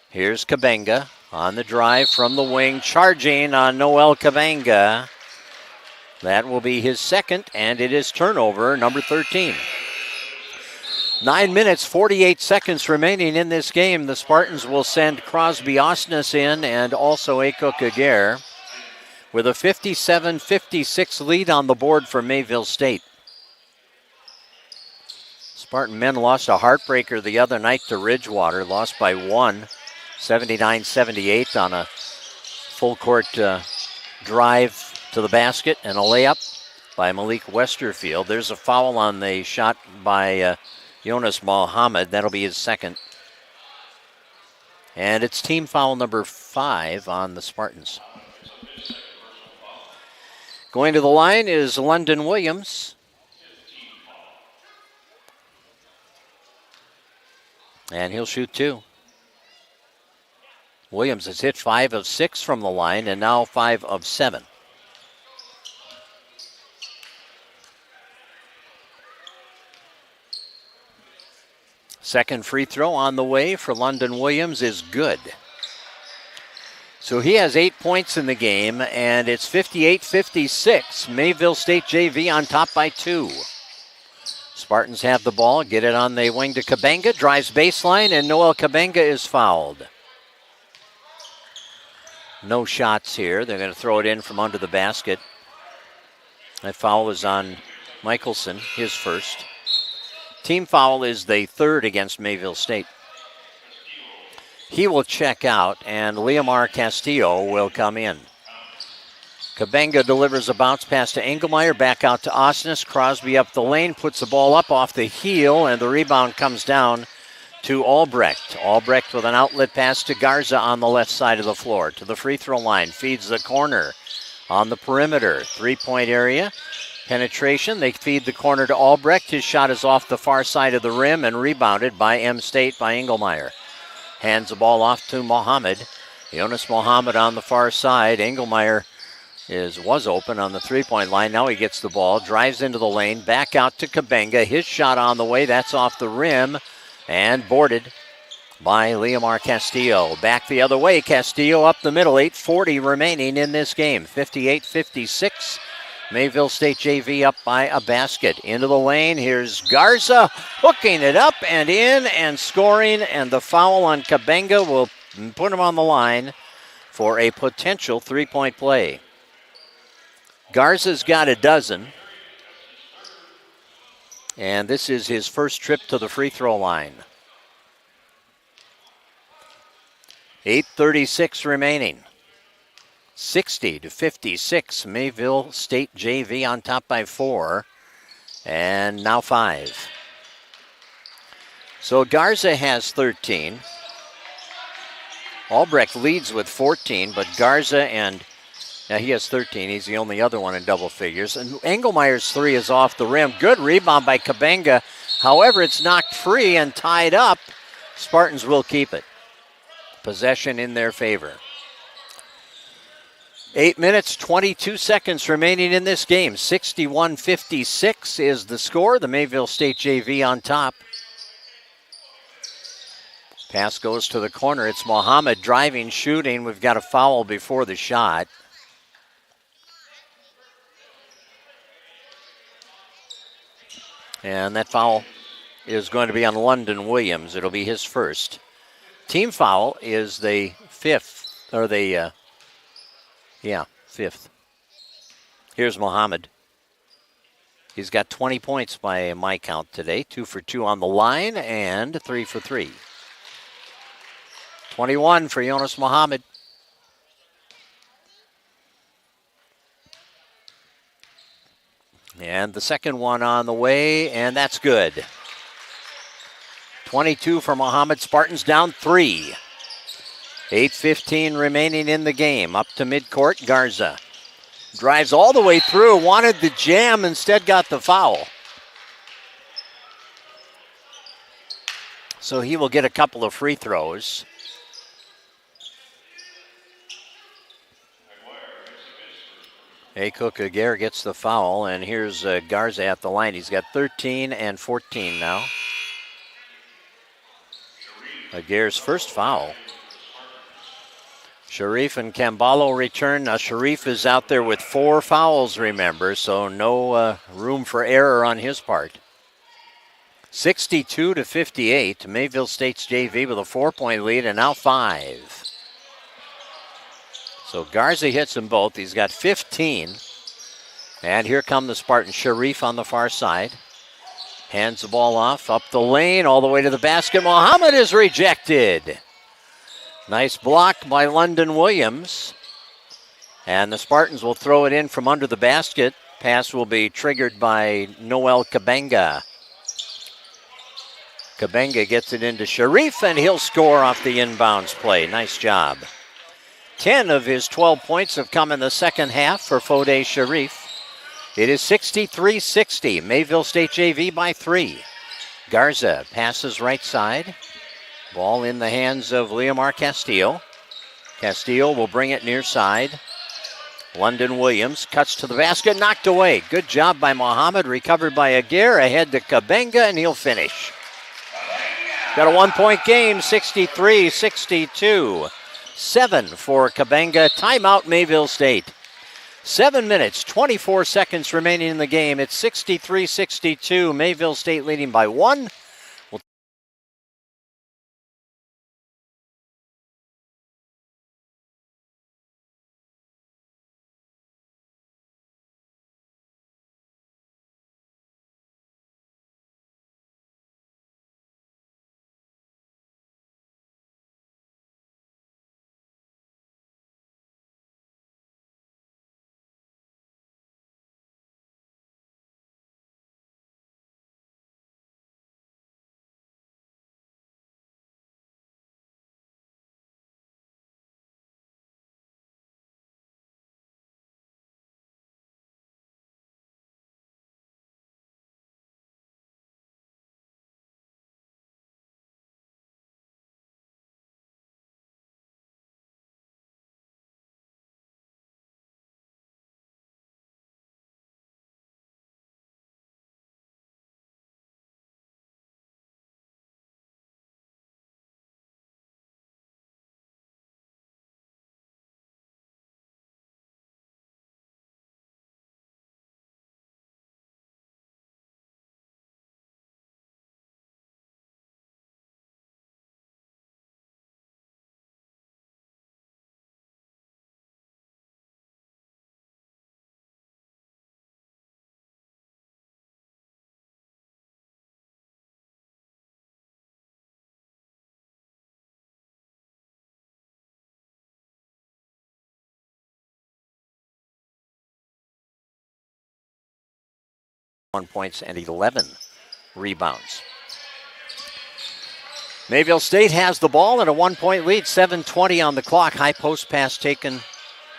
Here's Kabenga on the drive from the wing, charging on Noel Kabenga. That will be his second, and it is turnover number 13. 9 minutes, 48 seconds remaining in this game. The Spartans will send Crosby Osnes in and also Eko Kager with a 57-56 lead on the board for Mayville State. Spartan men lost a heartbreaker the other night to Ridgewater, lost by 1, 79-78 on a full court drive to the basket and a layup by Malik Westerfield. There's a foul on the shot by Jonas Mohammed. That'll be his second. And it's team foul number 5 on the Spartans. Going to the line is London Williams. And he'll shoot 2. Williams has hit 5 of 6 from the line and now 5 of 7. Second free throw on the way for London Williams is good. So he has 8 points in the game, and it's 58-56. Mayville State JV on top by 2. Spartans have the ball, get it on the wing to Kabenga, drives baseline, and Noel Kabenga is fouled. No shots here. They're going to throw it in from under the basket. That foul is on Michelson, his first. Team foul is the third against Mayville State. He will check out, and Leomar Castillo will come in. Kabenga delivers a bounce pass to Engelmeyer, back out to Osnes. Crosby up the lane, puts the ball up off the heel, and the rebound comes down to Albrecht. Albrecht with an outlet pass to Garza on the left side of the floor. To the free throw line, feeds the corner on the perimeter. 3-point area. Penetration, they feed the corner to Albrecht. His shot is off the far side of the rim and rebounded by M State by Engelmeyer. Hands the ball off to Mohammed. Jonas Mohammed on the far side. Engelmeyer was open on the 3-point line. Now he gets the ball, drives into the lane, back out to Kabenga. His shot on the way, that's off the rim and boarded by Leomar Castillo. Back the other way, Castillo up the middle. 8:40 remaining in this game. 58-56. Mayville State JV up by a basket. Into the lane, here's Garza hooking it up and in and scoring, and the foul on Kabenga will put him on the line for a potential 3-point play. Garza's got a dozen, and this is his first trip to the free throw line. 8:36 remaining. 60-56, Mayville State JV on top by 4, and now 5. So Garza has 13. Albrecht leads with 14, but Garza he has 13. He's the only other one in double figures. And Engelmeyer's 3 is off the rim. Good rebound by Kabenga. However, it's knocked free and tied up. Spartans will keep it. Possession in their favor. 8 minutes, 22 seconds remaining in this game. 61-56 is the score. The Mayville State JV on top. Pass goes to the corner. It's Mohammed driving, shooting. We've got a foul before the shot. And that foul is going to be on London Williams. It'll be his first. Team foul is the fifth, or the, fifth. Here's Mohammed. He's got 20 points by my count today. 2 for 2 on the line and 3 for 3. 21 for Jonas Mohammed. And the second one on the way, and that's good. 22 for Mohammed. Spartans down 3. 8:15 remaining in the game. Up to midcourt, Garza. Drives all the way through, wanted the jam, instead got the foul. So he will get a couple of free throws. Akok Aguirre gets the foul, and here's Garza at the line. He's got 13 and 14 now. Aguirre's first foul. Sharif and Camballo return. Now Sharif is out there with 4 fouls, remember, so no room for error on his part. 62-58. Mayville State's JV with a 4-point lead, and now 5. So Garza hits them both. He's got 15. And here come the Spartans. Sharif on the far side. Hands the ball off, up the lane, all the way to the basket. Mohammed is rejected. Nice block by London Williams. And the Spartans will throw it in from under the basket. Pass will be triggered by Noel Kabenga. Kabenga gets it into Sharif, and he'll score off the inbounds play. Nice job. 10 of his 12 points have come in the second half for Fode Sharif. It is 63-60. Mayville State JV by 3. Garza passes right side. Ball in the hands of Leomar Castillo. Castillo will bring it near side. London Williams cuts to the basket, knocked away. Good job by Mohammed, recovered by Aguirre, ahead to Kabenga, and he'll finish. Got a 1-point game, 63-62. 7 for Kabenga. Timeout, Mayville State. 7 minutes, 24 seconds remaining in the game. It's 63-62. Mayville State leading by 1. Points and 11 rebounds. Mayville State has the ball and a 1-point lead, 7:20 on the clock. High post pass taken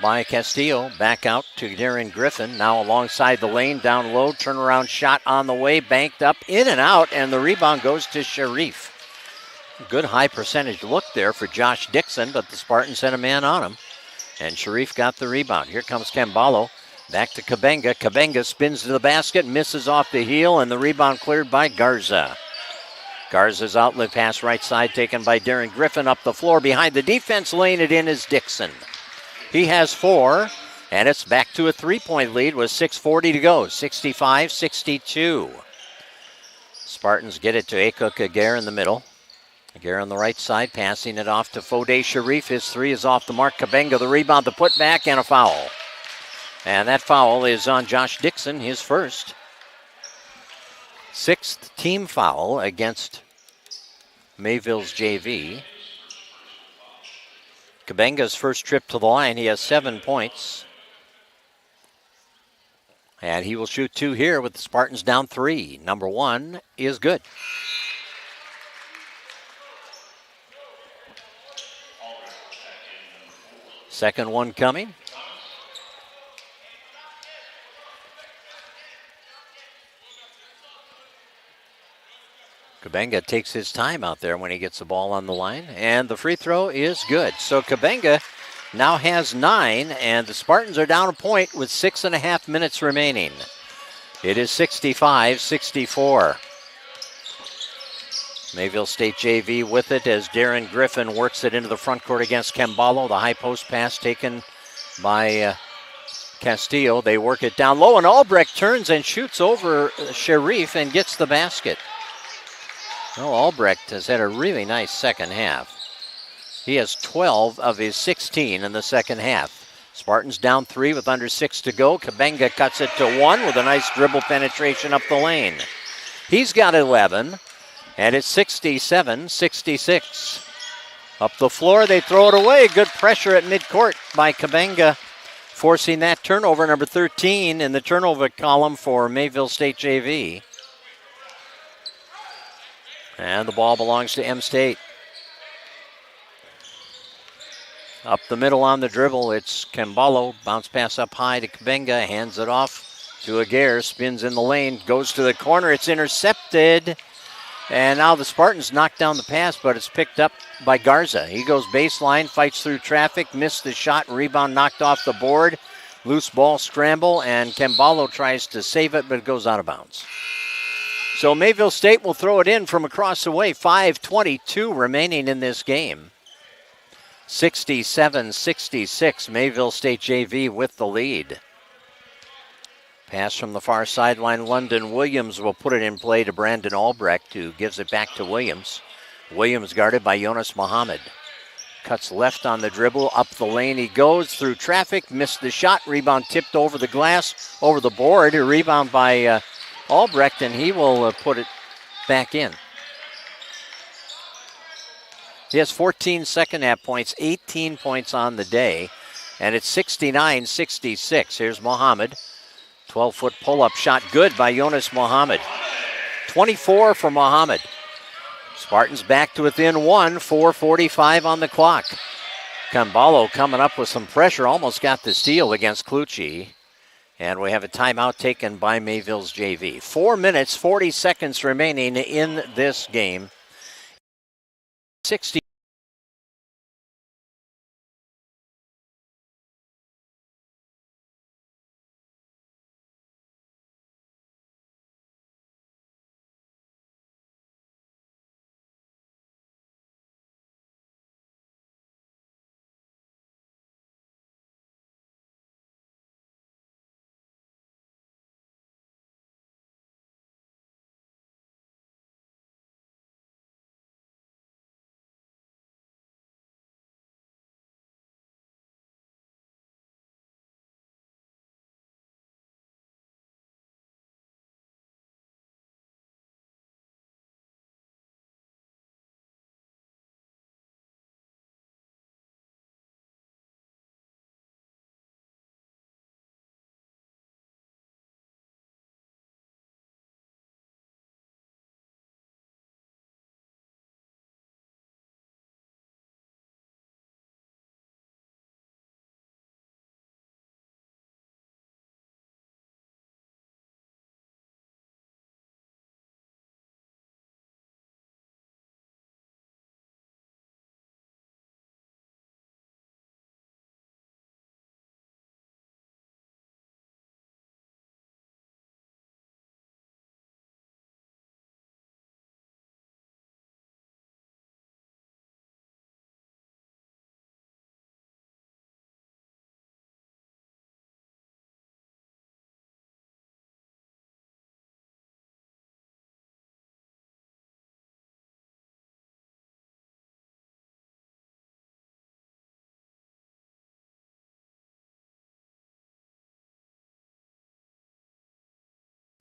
by Castillo. Back out to Darren Griffin. Now alongside the lane, down low, turnaround shot on the way, banked up, in and out, and the rebound goes to Sharif. Good high percentage look there for Josh Dixon, but the Spartans had a man on him, and Sharif got the rebound. Here comes Camballo. Back to Kabenga. Kabenga spins to the basket, misses off the heel, and the rebound cleared by Garza. Garza's outlet pass right side taken by Darren Griffin up the floor behind the defense. Laying it in is Dixon. He has 4, and it's back to a 3-point lead with 6:40 to go. 65-62. Spartans get it to Akuk Aguirre in the middle. Aguirre on the right side, passing it off to Fode Sharif. His 3 is off the mark. Kabenga, the rebound, the putback, and a foul. And that foul is on Josh Dixon, his first. 6th team foul against Mayville's JV. Kabenga's first trip to the line, he has 7 points. And he will shoot 2 here with the Spartans down 3. Number 1 is good. Second one coming. Kabenga takes his time out there when he gets the ball on the line, and the free throw is good. So Kabenga now has 9, and the Spartans are down a point with 6.5 minutes remaining. It is 65-64. Mayville State JV with it as Darren Griffin works it into the front court against Kembalo. The high post pass taken by Castillo. They work it down low, and Albrecht turns and shoots over Sharif and gets the basket. Well, Albrecht has had a really nice second half. He has 12 of his 16 in the second half. Spartans down 3 with under 6 to go. Kabenga cuts it to 1 with a nice dribble penetration up the lane. He's got 11, and it's 67-66. Up the floor, they throw it away. Good pressure at midcourt by Kabenga, forcing that turnover, number 13 in the turnover column for Mayville State JV. And the ball belongs to M-State. Up the middle on the dribble, it's Kembalo. Bounce pass up high to Kabenga. Hands it off to Aguirre. Spins in the lane. Goes to the corner. It's intercepted. And now the Spartans knock down the pass, but it's picked up by Garza. He goes baseline, fights through traffic, missed the shot. Rebound knocked off the board. Loose ball scramble, and Kembalo tries to save it, but it goes out of bounds. So Mayville State will throw it in from across the way. 5:22 remaining in this game. 67-66, Mayville State JV with the lead. Pass from the far sideline. London Williams will put it in play to Brandon Albrecht, who gives it back to Williams. Williams guarded by Jonas Mohammed. Cuts left on the dribble. Up the lane he goes through traffic. Missed the shot. Rebound tipped over the glass, over the board. A rebound by Albrecht, and he will put it back in. He has 14 second half points, 18 points on the day, and it's 69-66. Here's Mohammed. 12-foot pull-up shot, good by Jonas Mohammed. 24 for Mohammed. Spartans back to within 1, 4:45 on the clock. Kembalo coming up with some pressure, almost got the steal against Clucci. And we have a timeout taken by Mayville's JV. 4 minutes, 40 seconds remaining in this game. 60.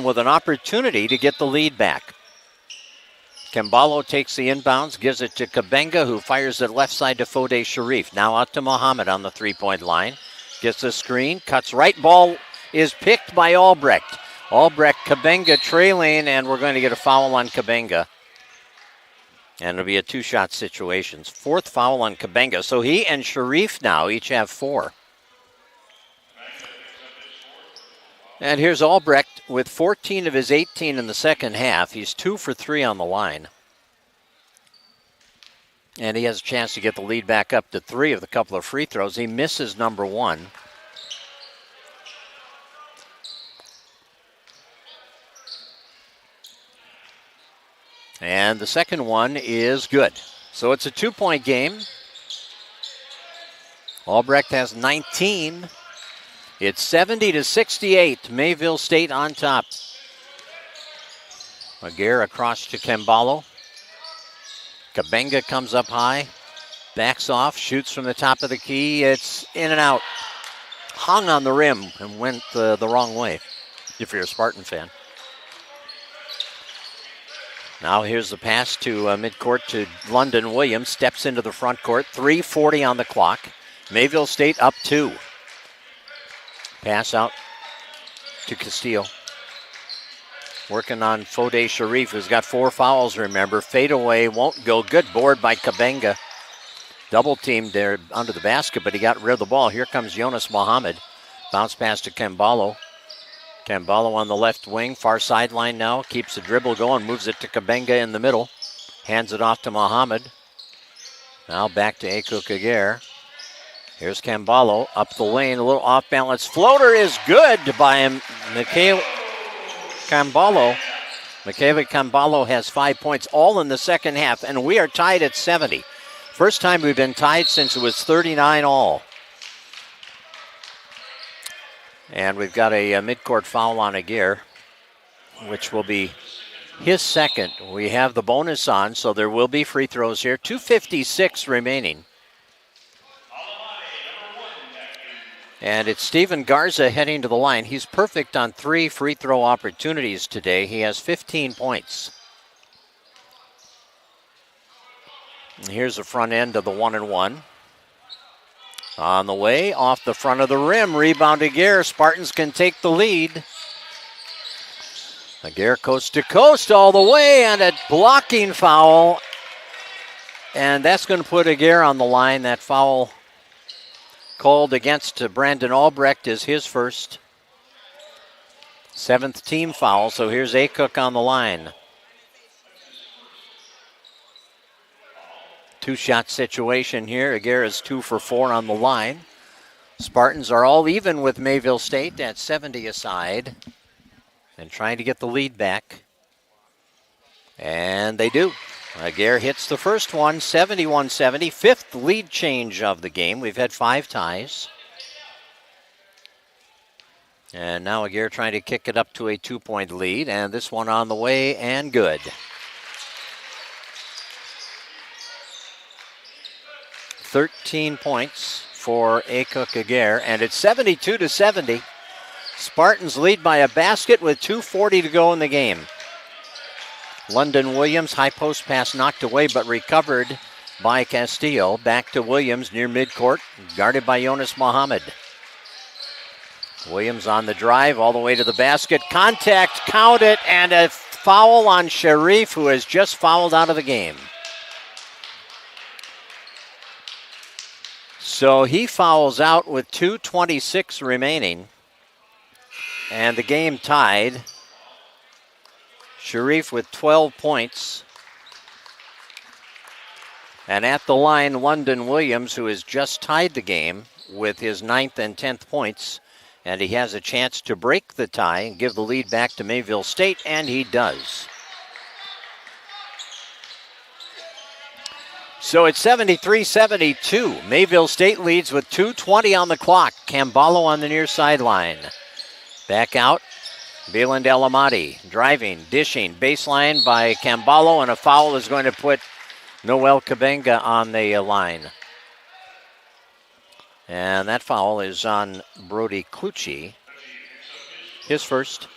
with an opportunity to get the lead back. Camballo takes the inbounds, gives it to Kabenga, who fires it left side to Fode Sharif. Now out to Muhammad on the three-point line. Gets the screen, cuts right. Ball is picked by Albrecht. Albrecht, Kabenga trailing, and we're going to get a foul on Kabenga. And it'll be a two-shot situation. Fourth foul on Kabenga. So he and Sharif now each have 4. And here's Albrecht with 14 of his 18 in the second half. He's 2 for 3 on the line. And he has a chance to get the lead back up to 3 of the couple of free throws. He misses number 1. And the second one is good. So it's a 2-point game. Albrecht has 19. It's 70-68. Mayville State on top. Aguirre across to Camballo. Kabenga comes up high. Backs off. Shoots from the top of the key. It's in and out. Hung on the rim and went the wrong way, if you're a Spartan fan. Now here's the pass to midcourt to London Williams. Steps into the front court. 3:40 on the clock. Mayville State up 2. Pass out to Castillo. Working on Fode Sharif, who's got 4 fouls, remember. Fadeaway won't go. Good board by Kabenga. Double teamed there under the basket, but he got rid of the ball. Here comes Jonas Mohammed. Bounce pass to Camballo. Camballo on the left wing, far sideline now. Keeps the dribble going, moves it to Kabenga in the middle. Hands it off to Mohammed. Now back to Akuk Aguirre. Here's Camballo up the lane, a little off balance. Floater is good by Michael Camballo. Michael Camballo has 5 points, all in the second half, and we are tied at 70. First time we've been tied since it was 39 all. And we've got a midcourt foul on Aguirre, which will be his second. We have the bonus on, so there will be free throws here. 2:56 remaining. And it's Steven Garza heading to the line. He's perfect on 3 free throw opportunities today. He has 15 points. And here's the front end of the 1-and-1. On the way, off the front of the rim. Rebound Aguirre. Spartans can take the lead. Aguirre coast to coast all the way, and a blocking foul. And that's going to put Aguirre on the line. That foul called against Brandon Albrecht is his first. 7th team foul, so here's Akuk on the line. 2-shot situation here. Aguirre is 2 for 4 on the line. Spartans are all even with Mayville State at 70 aside and trying to get the lead back. And they do. Aguirre hits the first one, 71-70. 5th lead change of the game. We've had 5 ties. And now Aguirre trying to kick it up to a 2-point lead. And this one on the way and good. 13 points for Akuk Aguirre. And it's 72-70. Spartans lead by a basket with 2:40 to go in the game. London Williams, high post pass knocked away but recovered by Castillo. Back to Williams near midcourt, guarded by Jonas Mohammed. Williams on the drive all the way to the basket. Contact, count it, and a foul on Sharif, who has just fouled out of the game. So he fouls out with 2:26 remaining, and the game tied. Sharif with 12 points. And at the line, London Williams, who has just tied the game with his 9th and 10th points. And he has a chance to break the tie and give the lead back to Mayville State, and he does. So it's 73-72. Mayville State leads with 2:20 on the clock. Camballo on the near sideline. Back out. Beland Elamati driving, dishing, baseline by Camballo, and a foul is going to put Noel Kabenga on the line. And that foul is on Brody Clucci, his first.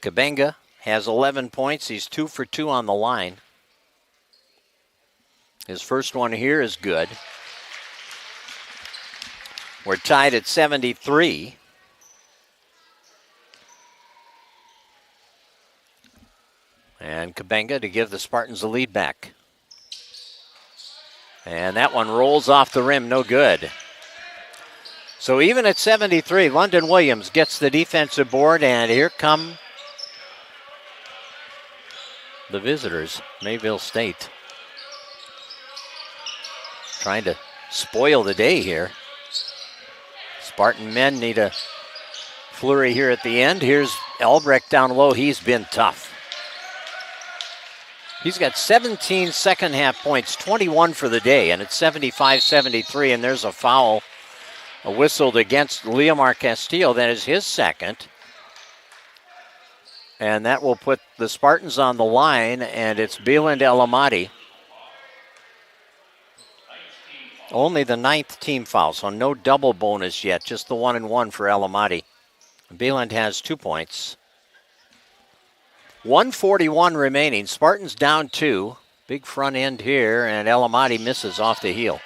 Cabenga has 11 points. He's 2 for 2 on the line. His first one here is good. We're tied at 73. And Cabenga to give the Spartans the lead back. And that one rolls off the rim, no good. So even at 73, London Williams gets the defensive board, and here come the visitors, Mayville State. Trying to spoil the day here. Spartan men need a flurry here at the end. Here's Albrecht down low. He's been tough. He's got 17 second half points, 21 for the day, and it's 75-73, and there's a foul whistled against Leomar Castillo. That is his second. And that will put the Spartans on the line, and it's Bieland Elamati. Only the 9th team foul, so no double bonus yet, just the 1-and-1 for Elamati. Bieland has 2 points. 1:41 remaining. Spartans down 2. Big front end here, and Elamati misses off the heel.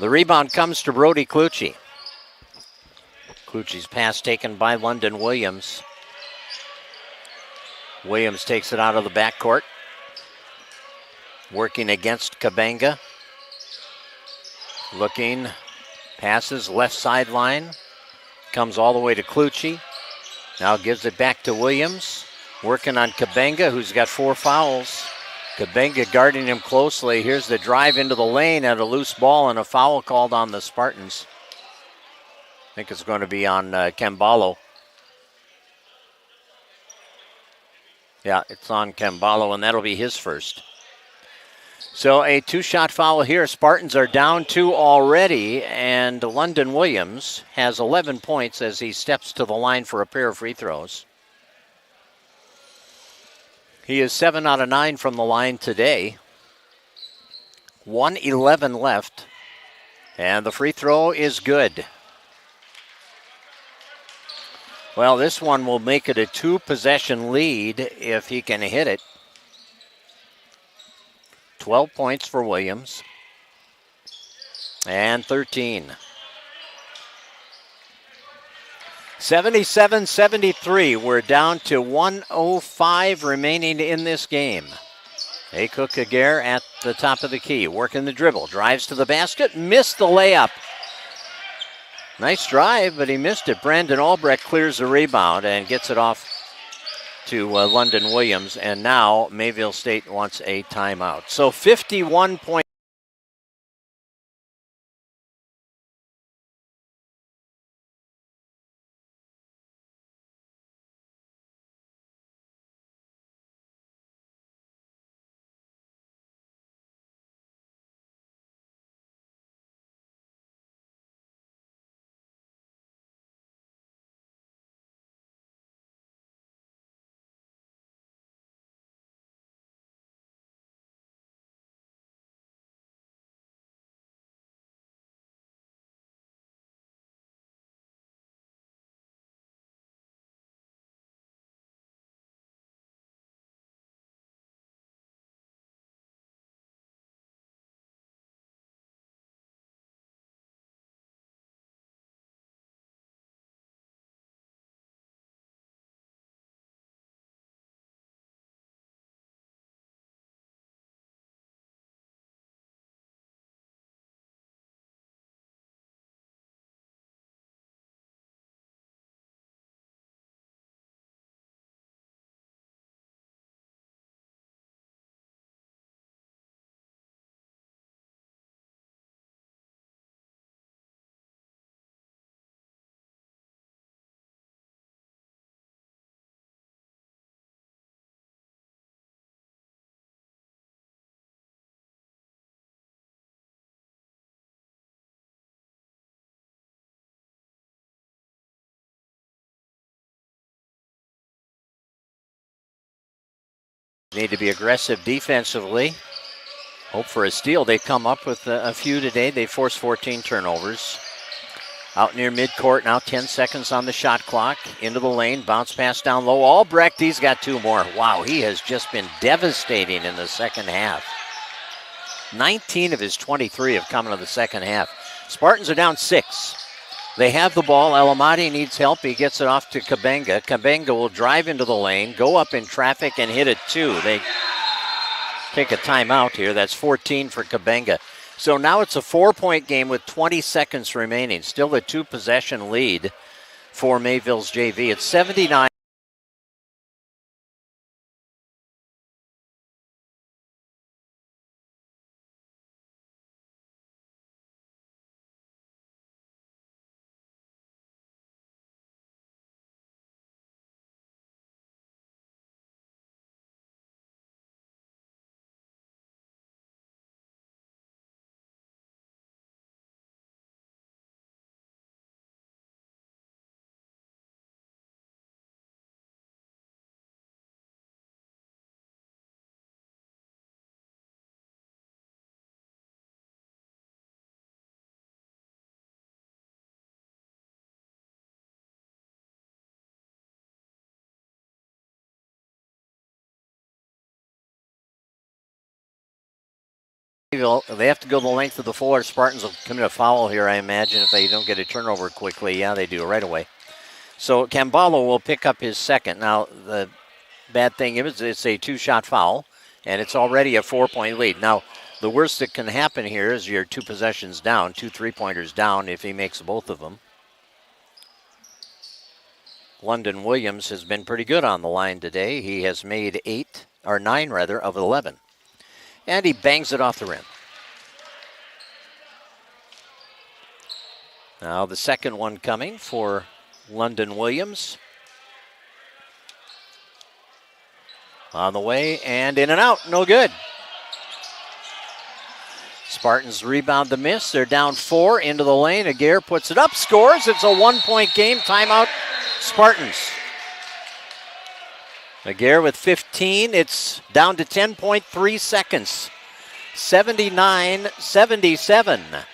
The rebound comes to Brody Clucci. Clucci's pass taken by London Williams. Williams takes it out of the backcourt. Working against Cabenga. Looking, passes left sideline. Comes all the way to Clucci. Now gives it back to Williams. Working on Cabenga, who's got 4 fouls. Cabenga guarding him closely. Here's the drive into the lane and a loose ball and a foul called on the Spartans. I think it's going to be on Kembalo. Yeah, it's on Kembalo, and that'll be his first. So a 2-shot foul here. Spartans are down 2 already, and London Williams has 11 points as he steps to the line for a pair of free throws. He is 7 out of 9 from the line today. 1:11 left, and the free throw is good. Well, this one will make it a 2-possession lead if he can hit it. 12 points for Williams. And 13. 77-73. We're down to 1:05 remaining in this game. Akuk Aguirre at the top of the key. Working the dribble. Drives to the basket. Missed the layup. Nice drive, but he missed it. Brandon Albrecht clears the rebound and gets it off to London Williams. And now Mayville State wants a timeout. So 51 points. Need to be aggressive defensively. Hope for a steal. They come up with a few today. They force 14 turnovers. Out near midcourt now, 10 seconds on the shot clock. Into the lane, bounce pass down low. Albrecht, he's got 2 more. Wow, he has just been devastating in the second half. 19 of his 23 have come into the second half. Spartans are down 6. They have the ball. Elamati needs help. He gets it off to Kabenga. Kabenga will drive into the lane, go up in traffic, and hit it 2. They take a timeout here. That's 14 for Kabenga. So now it's a 4-point game with 20 seconds remaining. Still a 2-possession lead for Mayville's JV. It's 79. They have to go the length of the floor. Spartans will commit a foul here, I imagine, if they don't get a turnover quickly. Yeah, they do right away. So Camballo will pick up his second. Now, the bad thing is it's a 2-shot foul, and it's already a 4-point lead. Now, the worst that can happen here is you're 2 possessions down, 2 3-pointers down if he makes both of them. London Williams has been pretty good on the line today. He has made 9 of 11. And he bangs it off the rim. Now the second one coming for London Williams. On the way and in and out, no good. Spartans rebound the miss. They're down 4 into the lane. Aguirre puts it up, scores. It's a 1-point game. Timeout, Spartans. Aguirre with 15. It's down to 10.3 seconds. 79-77.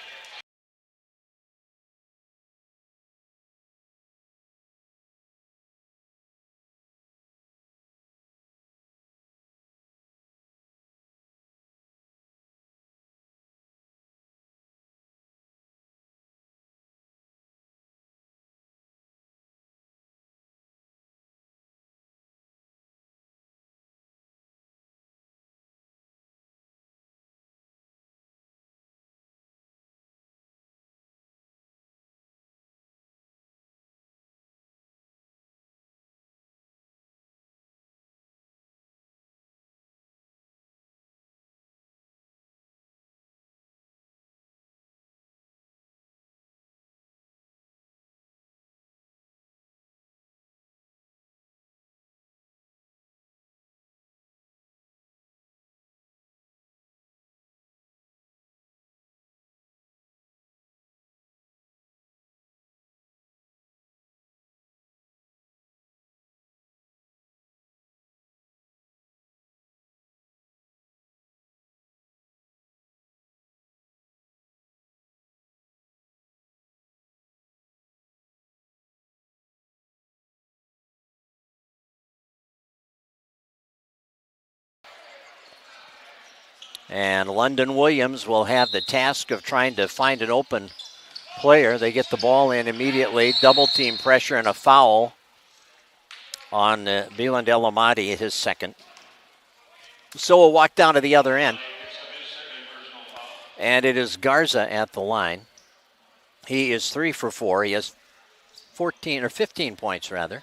And London Williams will have the task of trying to find an open player. They get the ball in immediately. Double team pressure and a foul on Bieland Elamati, his second. So we'll walk down to the other end. And it is Garza at the line. He is 3 for 4. He has 15 points rather.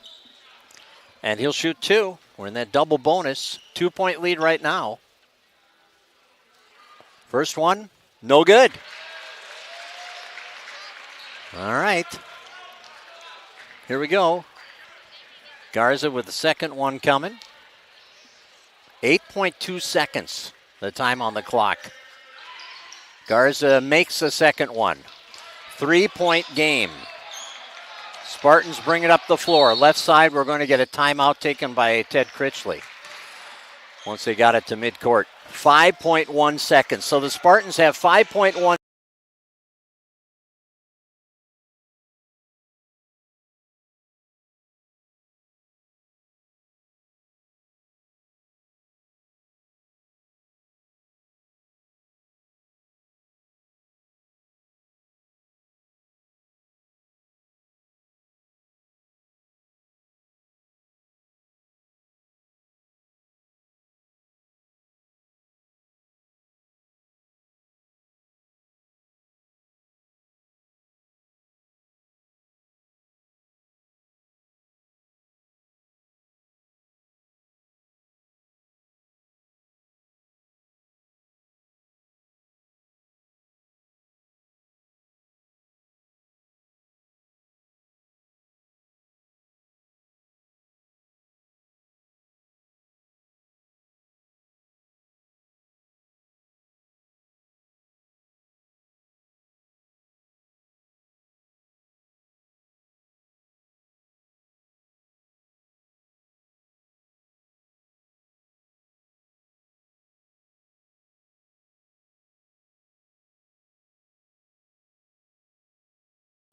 And he'll shoot 2. We're in that double bonus. 2-point lead right now. First one, no good. All right. Here we go. Garza with the second one coming. 8.2 seconds, the time on the clock. Garza makes the second one. 3-point game. Spartans bring it up the floor. Left side, we're going to get a timeout taken by Ted Critchley. Once they got it to midcourt. 5.1 seconds. So the Spartans have 5.1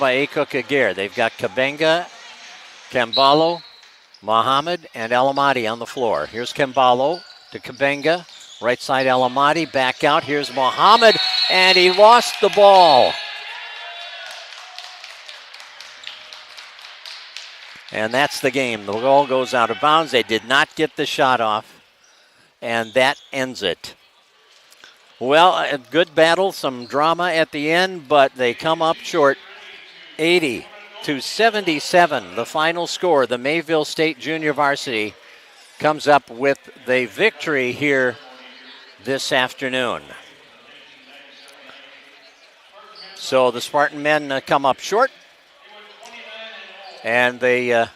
by Akuk Agir. They've got Kabenga, Kambalo, Mohammed, and Alamati on the floor. Here's Kambalo to Kabenga. Right side Alamati, back out. Here's Mohammed, and he lost the ball. And that's the game. The ball goes out of bounds. They did not get the shot off, and that ends it. Well, a good battle, some drama at the end, but they come up short. 80-77, the final score. The Mayville State Junior Varsity comes up with the victory here this afternoon. So the Spartan men come up short. And the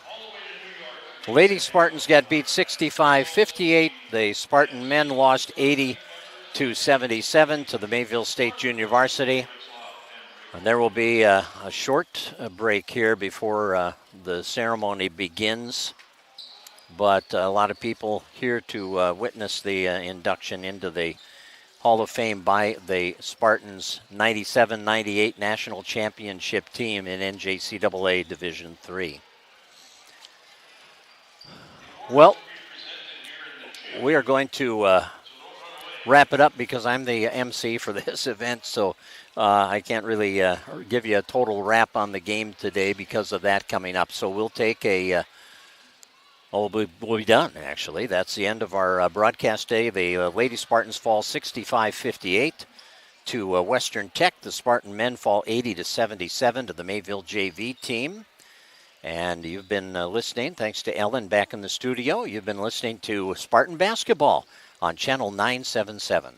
Lady Spartans got beat 65-58. The Spartan men lost 80-77 to the Mayville State Junior Varsity. And there will be a short break here before the ceremony begins. But a lot of people here to witness the induction into the Hall of Fame by the Spartans 97-98 National Championship team in NJCAA Division III. Well, we are going to wrap it up because I'm the MC for this event, so I can't really give you a total wrap on the game today because of that coming up. So we'll take a... we'll be done, actually. That's the end of our broadcast day. The Lady Spartans fall 65-58 to Western Tech. The Spartan men fall 80-77 to the Mayville JV team. And you've been listening, thanks to Ellen back in the studio, you've been listening to Spartan Basketball on Channel 977.